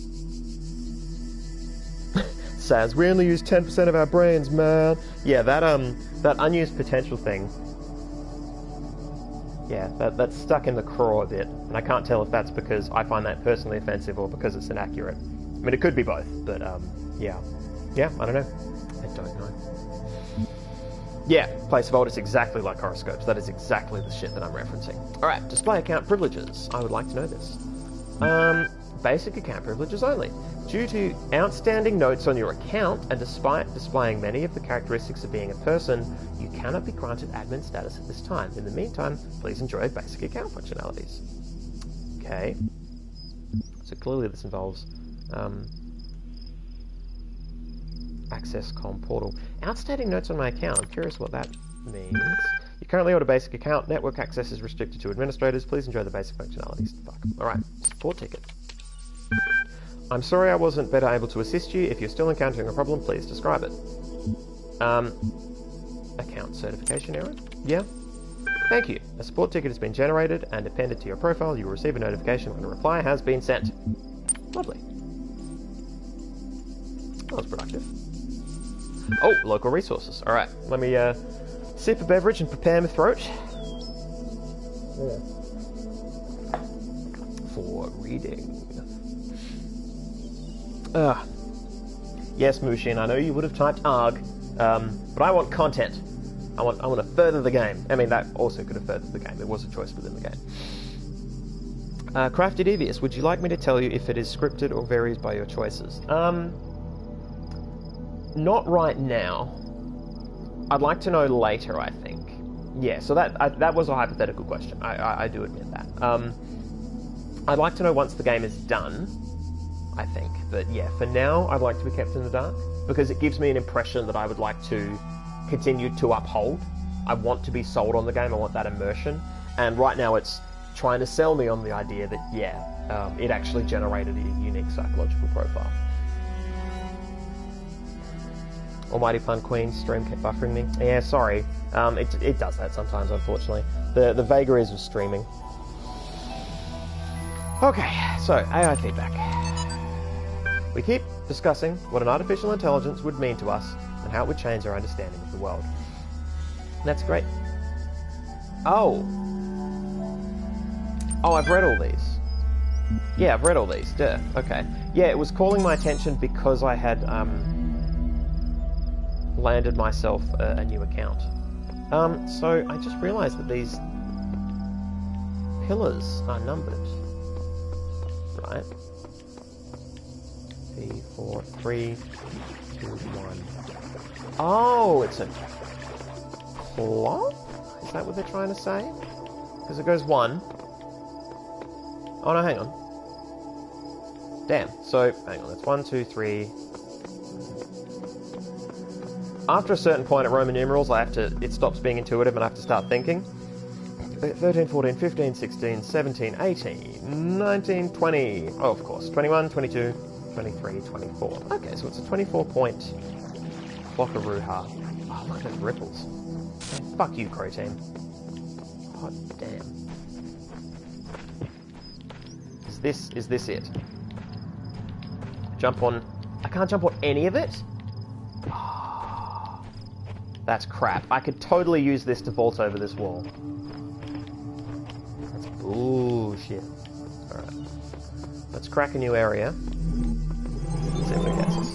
Saz, we only use 10% of our brains, man. Yeah, that unused potential thing. Yeah, that's stuck in the craw a bit, and I can't tell if that's because I find that personally offensive or because it's inaccurate. I mean, it could be both, but yeah, I don't know. I don't know. Yeah, place of old is exactly like horoscopes. That is exactly the shit that I'm referencing. All right, display account privileges. I would like to know this. Basic account privileges only. Due to outstanding notes on your account, and despite displaying many of the characteristics of being a person, you cannot be granted admin status at this time. In the meantime, please enjoy basic account functionalities. Okay. So clearly this involves access com portal. Outstanding notes on my account. I'm curious what that means. You currently hold a basic account. Network access is restricted to administrators. Please enjoy the basic functionalities. Fuck. Alright. Support ticket. I'm sorry I wasn't better able to assist you. If you're still encountering a problem, please describe it. Account certification error? Yeah. Thank you. A support ticket has been generated and appended to your profile. You will receive a notification when a reply has been sent. Lovely. That was productive. Oh, local resources. Alright, let me sip a beverage and prepare my throat. For reading. Yes, Mushin, I know you would have typed ARG, but I want content. I want to further the game. I mean, that also could have furthered the game. It was a choice within the game. Crafty Devious, would you like me to tell you if it is scripted or varies by your choices? Not right now. I'd like to know later, I think. Yeah, so that was a hypothetical question. I do admit that. I'd like to know once the game is done, I think. But yeah, for now, I'd like to be kept in the dark, because it gives me an impression that I would like to continue to uphold. I want to be sold on the game, I want that immersion, and right now it's trying to sell me on the idea that, yeah, it actually generated a unique psychological profile. Almighty Fun Queen, stream kept buffering me. Yeah, sorry. It does that sometimes, unfortunately. The vagaries of streaming. Okay, so AI feedback. We keep discussing what an artificial intelligence would mean to us and how it would change our understanding of the world. That's great. Oh, I've read all these. Yeah, I've read all these. Duh. Okay. Yeah, it was calling my attention because I had landed myself a new account. So I just realised that these pillars are numbered. Right. 4, 3, 2, 1. Oh, it's a clock? Is that what they're trying to say? Because it goes 1. Oh no, hang on. Damn. So, hang on. It's 1, 2, 3. After a certain point at Roman numerals, it stops being intuitive and I have to start thinking. 13, 14, 15, 16, 17, 18, 19, 20. Oh, of course. 21, 22, 23, 24. Okay, so it's a 24-point Flockaroo-ha. Oh, look at those ripples. Man, fuck you, Crow Team. God damn. Is this it? Jump on... I can't jump on any of it? Oh, that's crap. I could totally use this to vault over this wall. That's bullshit. Alright. Let's crack a new area. Let's see if it gets us.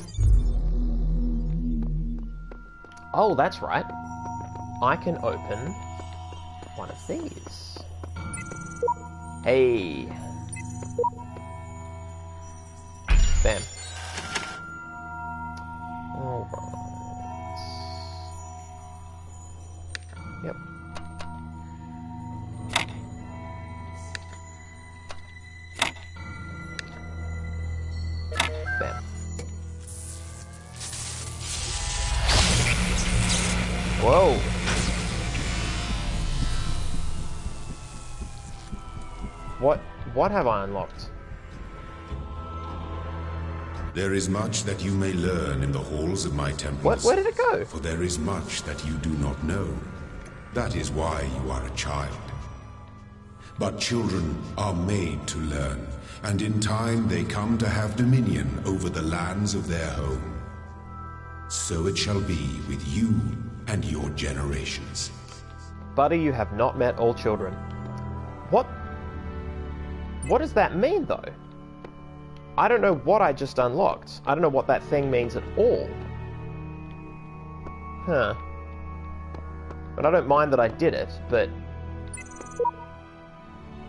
Oh, that's right. I can open one of these. Hey. Bam. Alright. Yep. Bam. Whoa. What have I unlocked? There is much that you may learn in the halls of my temples. Where did it go? For there is much that you do not know. That is why you are a child. But children are made to learn, and in time they come to have dominion over the lands of their home. So it shall be with you and your generations. Buddy, you have not met all children. What does that mean, though? I don't know what I just unlocked. I don't know what that thing means at all. Huh. But I don't mind that I did it, but...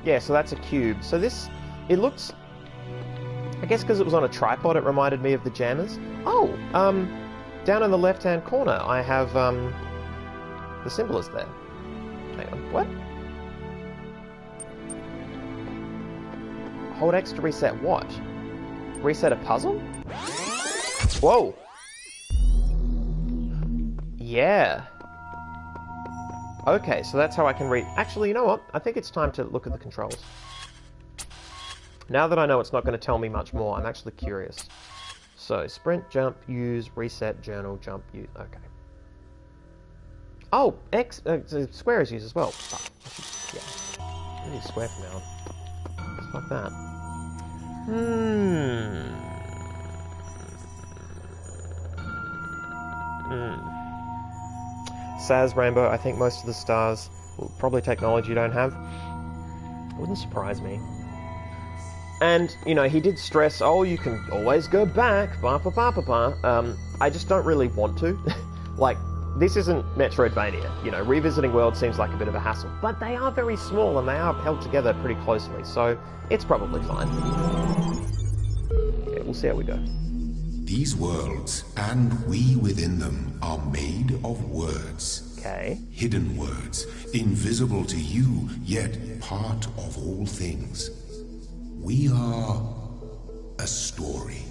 Yeah, so that's a cube. So this... It looks... I guess because it was on a tripod, it reminded me of the jammers. Oh, down in the left-hand corner, I have, the symbol is there. Hang on, what? Hold X to reset what? Reset a puzzle? Whoa! Yeah. Okay, so that's how I can read... Actually, you know what? I think it's time to look at the controls. Now that I know it's not going to tell me much more, I'm actually curious. So, sprint, jump, use, reset, journal, jump, use... Okay. Oh! X... square is used as well. Fuck. Yeah. I need square from now on. Fuck that. Saz Rainbow, I think most of the stars will probably technology you don't have. Wouldn't surprise me. And, you know, he did stress, oh, you can always go back, ba ba ba ba ba. I just don't really want to. Like, this isn't Metroidvania. You know, revisiting worlds seems like a bit of a hassle. But they are very small and they are held together pretty closely, so it's probably fine. Yeah, we'll see how we go. These worlds, and we within them, are made of words. Okay. Hidden words, invisible to you, yet part of all things. We are a story.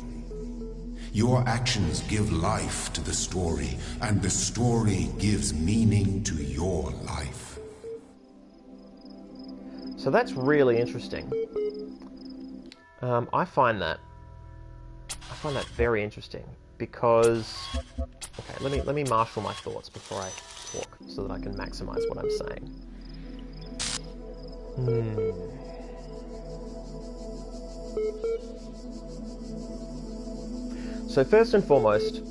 Your actions give life to the story, and the story gives meaning to your life. So that's really interesting. I find that very interesting because... Okay, let me marshal my thoughts before I talk so that I can maximize what I'm saying. So first and foremost,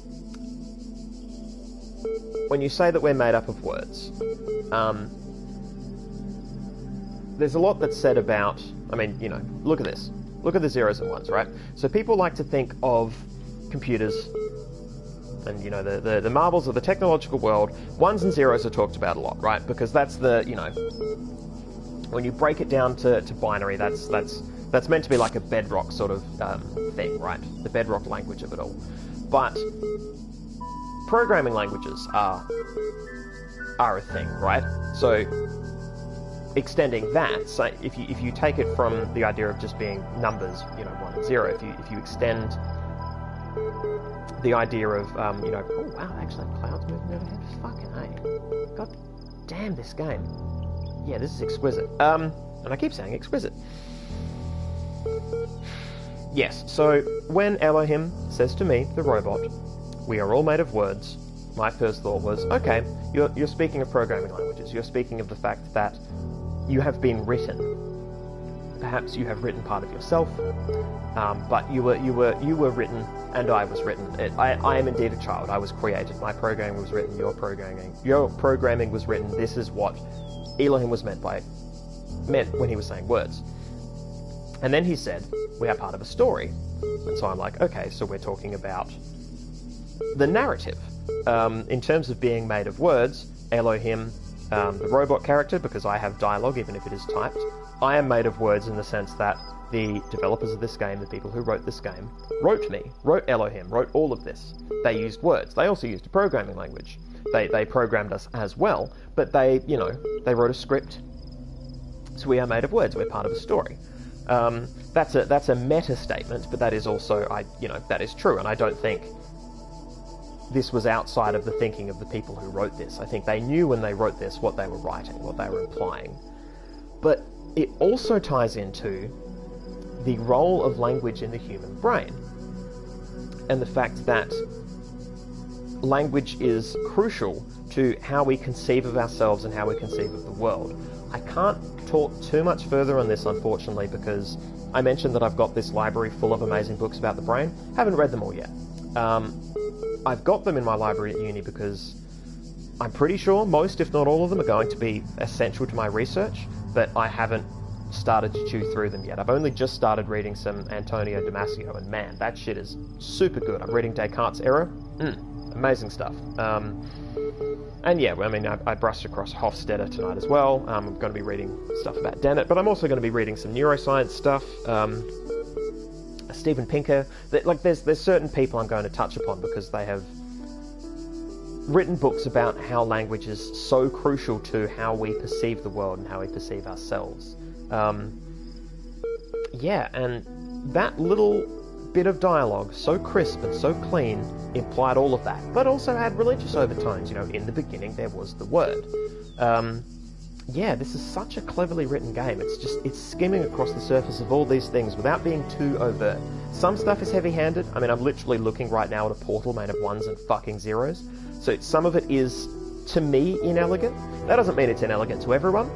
when you say that we're made up of words, there's a lot that's said about, I mean, you know, look at this. Look at the zeros and ones, right? So people like to think of computers and, you know, the marvels of the technological world. Ones and zeros are talked about a lot, right? Because that's the, you know, when you break it down to binary, that's meant to be like a bedrock sort of thing, right? The bedrock language of it all. But programming languages are a thing, right? So extending that, so if you take it from the idea of just being numbers, you know, 1 and 0, if you extend the idea of, you know, oh wow, actually clouds moving overhead, fucking hey, god damn this game, yeah, this is exquisite, and I keep saying exquisite. Yes, so when Elohim says to me, the robot, we are all made of words, my first thought was, okay, you're speaking of programming languages, you're speaking of the fact that you have been written. Perhaps you have written part of yourself, but you were written, and I was written. I am indeed a child. I was created. My programming was written. Your programming was written. This is what Elohim was meant when he was saying words. And then he said, we are part of a story. And so I'm like, okay, so we're talking about the narrative. In terms of being made of words, Elohim, the robot character, because I have dialogue even if it is typed, I am made of words in the sense that the developers of this game, the people who wrote this game, wrote me, wrote Elohim, wrote all of this. They used words. They also used a programming language. They programmed us as well, but they wrote a script. So we are made of words. We're part of a story. That's a meta statement, but that is also, that is true, and I don't think this was outside of the thinking of the people who wrote this. I think they knew when they wrote this what they were writing, what they were implying. But it also ties into the role of language in the human brain, and the fact that language is crucial to how we conceive of ourselves and how we conceive of the world. I can't talk too much further on this, unfortunately, because I mentioned that I've got this library full of amazing books about the brain. Haven't read them all yet. I've got them in my library at uni because I'm pretty sure most, if not all of them, are going to be essential to my research, but I haven't started to chew through them yet. I've only just started reading some Antonio Damasio, and man, that shit is super good. I'm reading Descartes' Error. Amazing stuff. And yeah, I mean, I brushed across Hofstadter tonight as well. I'm going to be reading stuff about Dennett, but I'm also going to be reading some neuroscience stuff. Steven Pinker. There's certain people I'm going to touch upon because they have written books about how language is so crucial to how we perceive the world and how we perceive ourselves. Yeah, and that little bit of dialogue, so crisp and so clean, implied all of that, but also had religious overtones. You know, in the beginning there was the word. Yeah, this is such a cleverly written game. It's skimming across the surface of all these things without being too overt. Some stuff is heavy-handed. I mean, I'm literally looking right now at a portal made of ones and fucking zeros. So some of it is, to me, inelegant. That doesn't mean it's inelegant to everyone.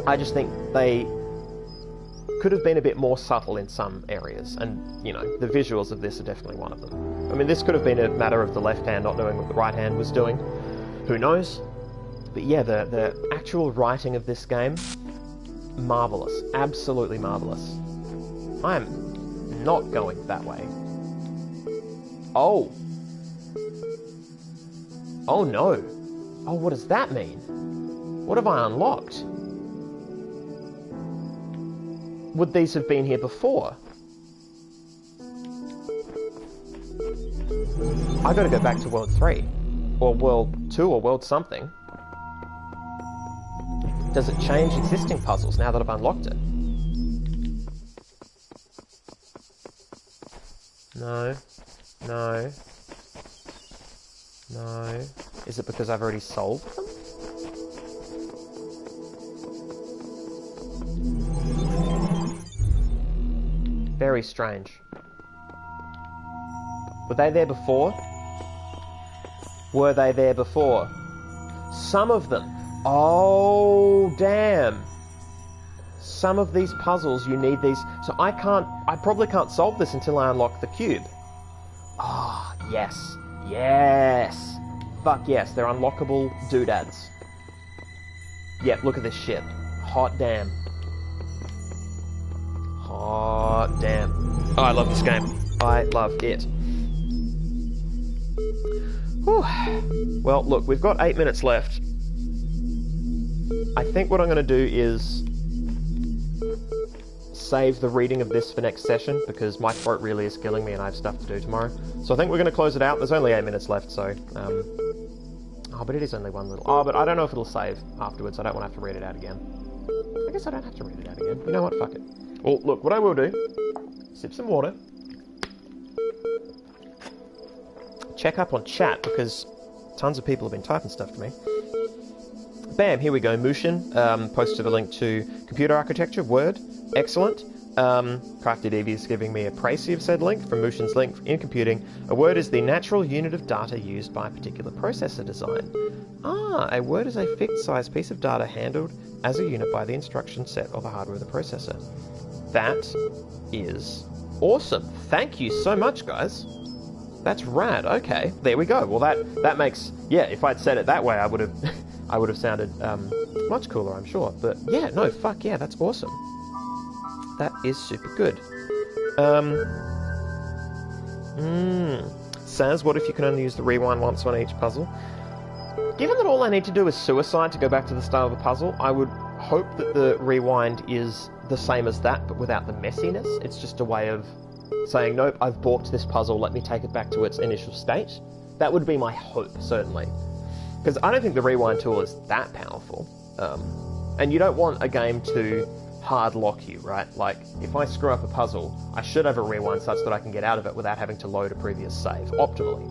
I just think they could have been a bit more subtle in some areas, and, you know, the visuals of this are definitely one of them. I mean, this could have been a matter of the left hand not knowing what the right hand was doing. Who knows? But yeah, the actual writing of this game, marvellous. Absolutely marvellous. I'm not going that way. Oh. Oh no. Oh, what does that mean? What have I unlocked? Would these have been here before? I gotta go back to World 3. Or World 2 or World something. Does it change existing puzzles now that I've unlocked it? No. No. No. Is it because I've already solved them? Very strange. Were they there before? Were they there before? Some of them. Oh, damn. Some of these puzzles, you need these. So I probably can't solve this until I unlock the cube. Yes. Yes! Fuck yes, they're unlockable doodads. Yep, look at this shit. Hot damn. Hot damn. Oh, I love this game. I love it. Whew. Well, look, we've got 8 minutes left. I think what I'm going to do is save the reading of this for next session, because my throat really is killing me and I have stuff to do tomorrow. So I think we're going to close it out. There's only 8 minutes left, so... Oh, but it is only one little... Oh, but I don't know if it'll save afterwards. I don't want to have to read it out again. I guess I don't have to read it out again. You know what? Fuck it. Well, look, what I will do... Sip some water. Check up on chat, because tons of people have been typing stuff to me. Bam, here we go. Mushin posted a link to computer architecture, Word. Excellent. Crafty DB is giving me a précis of said link from Mushin's link in computing. A word is the natural unit of data used by a particular processor design. Ah, a word is a fixed-size piece of data handled as a unit by the instruction set of the hardware of the processor. That is awesome. Thank you so much, guys. That's rad. Okay, there we go. Well, that makes... Yeah, if I'd said it that way, I would have I would have sounded much cooler, I'm sure. But yeah, no, fuck yeah, that's awesome. That is super good. Says, what if you can only use the rewind once on each puzzle? Given that all I need to do is suicide to go back to the start of the puzzle, I would hope that the rewind is the same as that, but without the messiness. It's just a way of saying, nope, I've balked this puzzle, let me take it back to its initial state. That would be my hope, certainly. Because I don't think the rewind tool is that powerful. And you don't want a game to hard lock you, right? Like, if I screw up a puzzle, I should have a rewind such that I can get out of it without having to load a previous save. Optimally.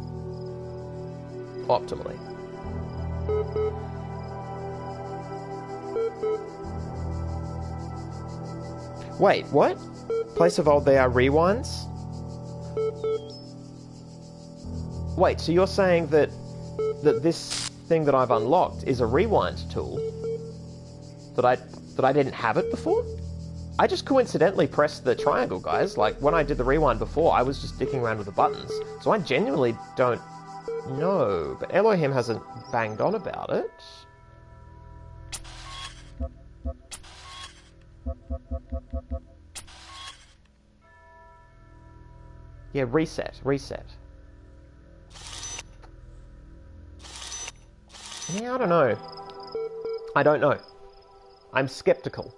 Optimally. Wait, what? Place of old, they are rewinds? Wait, so you're saying that this thing that I've unlocked is a rewind tool? That I didn't have it before? I just coincidentally pressed the triangle, guys. Like, when I did the rewind before, I was just dicking around with the buttons. So I genuinely don't know. But Elohim hasn't banged on about it. Yeah, reset. Yeah, I don't know. I'm skeptical.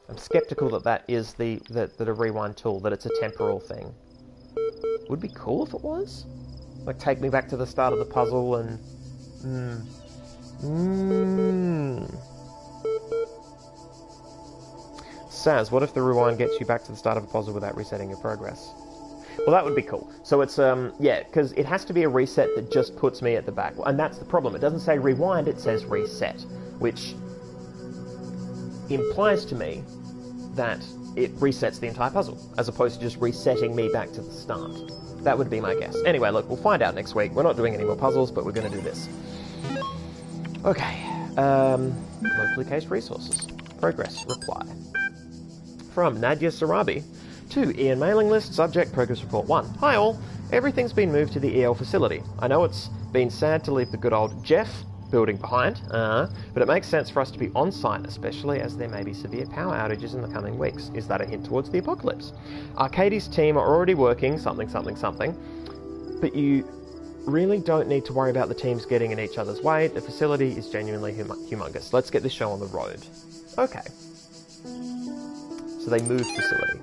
I'm skeptical that is the a rewind tool, that it's a temporal thing. Would be cool if it was. Like, take me back to the start of the puzzle and... Saz, what if the rewind gets you back to the start of a puzzle without resetting your progress? Well, that would be cool. So it's, yeah, because it has to be a reset that just puts me at the back. And that's the problem. It doesn't say rewind, it says reset, which implies to me that it resets the entire puzzle, as opposed to just resetting me back to the start. That would be my guess. Anyway, look, we'll find out next week. We're not doing any more puzzles, but we're going to do this. Okay. Locally cached resources. Progress reply. From Nadia Sarabi to Ian mailing list, subject progress report 1. Hi all. Everything's been moved to the EL facility. I know it's been sad to leave the good old Jeff building behind, but it makes sense for us to be on site, especially as there may be severe power outages in the coming weeks. Is that a hint towards the apocalypse? Arcadie's team are already working something, but you really don't need to worry about the teams getting in each other's way. The facility is genuinely humongous. Let's get this show on the road. Okay. So they moved facility.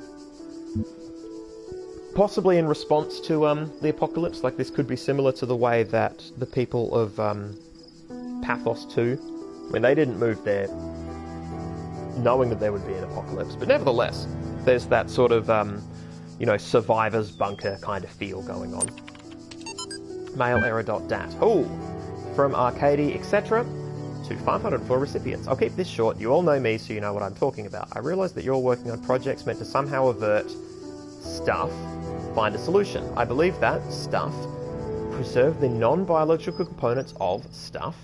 Possibly in response to the apocalypse. Like, this could be similar to the way that the people of Pathos 2, I mean, they didn't move there knowing that there would be an apocalypse, but nevertheless, there's that sort of, you know, survivor's bunker kind of feel going on. Mail-error.dat. Oh, from Arcadie, etc. to 504 recipients. I'll keep this short. You all know me, so you know what I'm talking about. I realise that you're working on projects meant to somehow avert stuff. Find a solution. I believe that stuff. Preserve the non-biological components of stuff.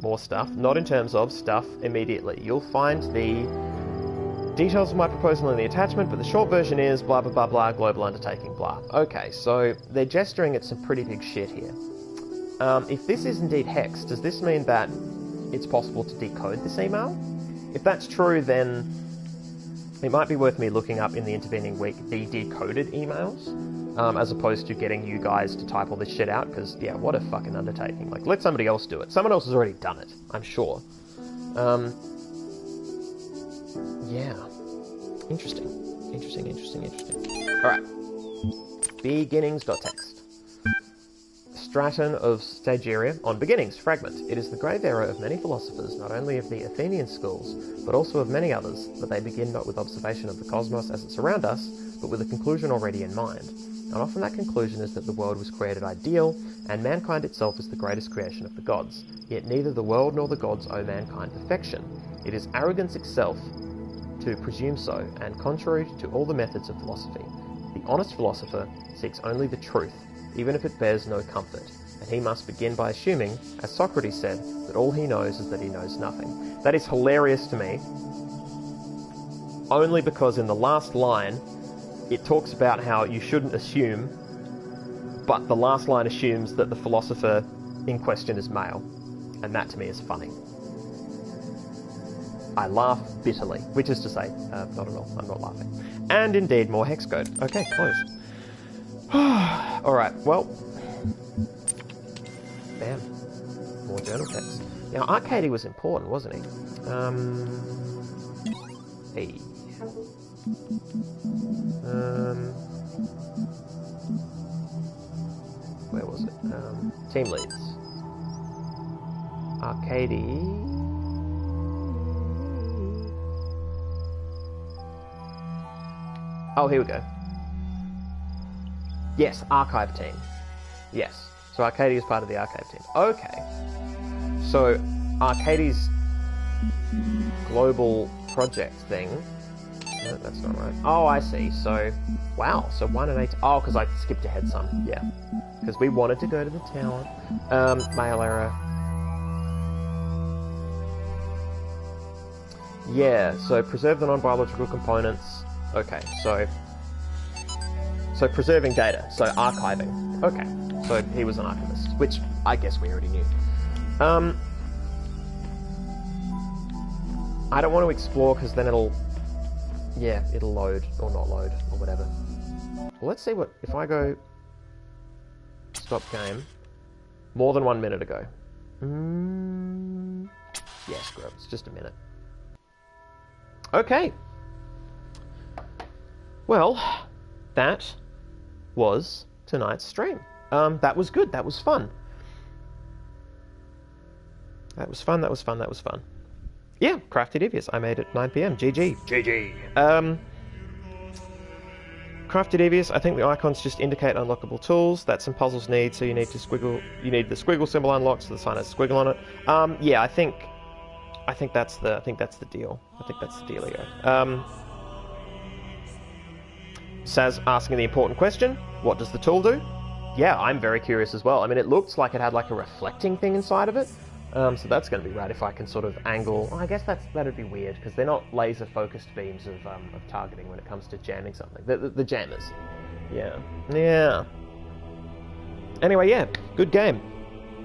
More stuff. Not in terms of stuff immediately. You'll find the Details of my proposal in the attachment, but the short version is blah blah blah blah, global undertaking, blah. Okay, so they're gesturing at some pretty big shit here. If this is indeed hex, does this mean that it's possible to decode this email? If that's true, then it might be worth me looking up in the intervening week the decoded emails, as opposed to getting you guys to type all this shit out, because, yeah, what a fucking undertaking. Like, let somebody else do it. Someone else has already done it, I'm sure. Yeah. Interesting. Alright. Beginnings.txt. Straton of Stagiaria on Beginnings, fragment. It is the grave error of many philosophers, not only of the Athenian schools, but also of many others, that they begin not with observation of the cosmos as it surrounds us, but with a conclusion already in mind. And often that conclusion is that the world was created ideal, and mankind itself is the greatest creation of the gods. Yet neither the world nor the gods owe mankind perfection. It is arrogance itself to presume so, and contrary to all the methods of philosophy. The honest philosopher seeks only the truth, even if it bears no comfort, and he must begin by assuming, as Socrates said, that all he knows is that he knows nothing. That is hilarious to me, only because in the last line, it talks about how you shouldn't assume, but the last line assumes that the philosopher in question is male, and that to me is funny. I laugh bitterly, which is to say, not at all, I'm not laughing. And indeed, more hex code. Okay, closed. Alright, well. Bam. More journal text. Now, Arcady was important, wasn't he? Hey. Where was it? Team leads. Arcady. Oh, here we go. Yes, archive team. Yes. So Arcady is part of the archive team. Okay. So Arcady's global project thing. No, that's not right. Oh, I see. So, wow. So 1 and 8. Oh, because I skipped ahead some. Yeah. Because we wanted to go to the tower. Mail error. Yeah. So preserve the non-biological components. Okay. So preserving data, so archiving. Okay, so he was an archivist, which I guess we already knew. I don't want to explore because then it'll load or not load or whatever. Well, let's see what, if I go stop game, more than 1 minute ago. Yeah, screw it, it's just a minute. Okay. Well, that was tonight's stream. That was good. That was fun. That was fun. Yeah, Crafty Devious. I made it 9 PM. GG. Crafty Devious. I think the icons just indicate unlockable tools that some puzzles need. So you need to squiggle. You need the squiggle symbol unlocked, so the sign has a squiggle on it. Yeah, I think that's the deal. I think that's the dealio. Saz asking the important question, what does the tool do? Yeah, I'm very curious as well. I mean, it looks like it had like a reflecting thing inside of it, so that's going to be rad if I can sort of angle. Well, I guess that'd be weird, because they're not laser-focused beams of targeting when it comes to jamming something. The jammers. Yeah. Anyway, yeah, good game.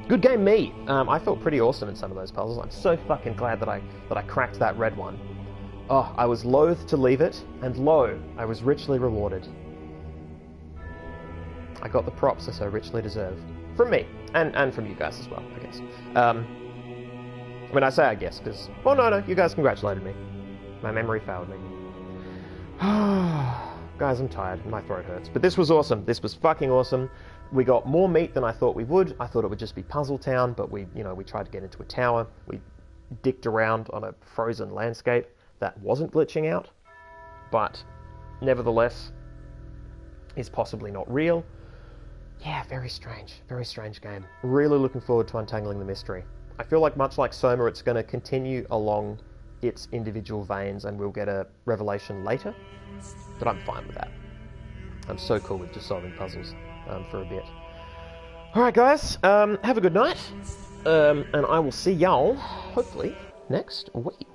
Good game, me. I felt pretty awesome in some of those puzzles. I'm so fucking glad that I cracked that red one. Oh, I was loath to leave it, and lo, I was richly rewarded. I got the props I so richly deserve. From me, and from you guys as well, I guess. When I say I guess, because... Well, no, you guys congratulated me. My memory failed me. Guys, I'm tired, my throat hurts. But this was awesome. This was fucking awesome. We got more meat than I thought we would. I thought it would just be Puzzle Town, but we tried to get into a tower. We dicked around on a frozen landscape that wasn't glitching out, but nevertheless is possibly not real. Yeah, very strange game. Really looking forward to untangling the mystery. I feel like much like Soma, it's going to continue along its individual veins and we'll get a revelation later, but I'm fine with that. I'm so cool with just solving puzzles for a bit. Alright guys, have a good night, and I will see y'all, hopefully, next week.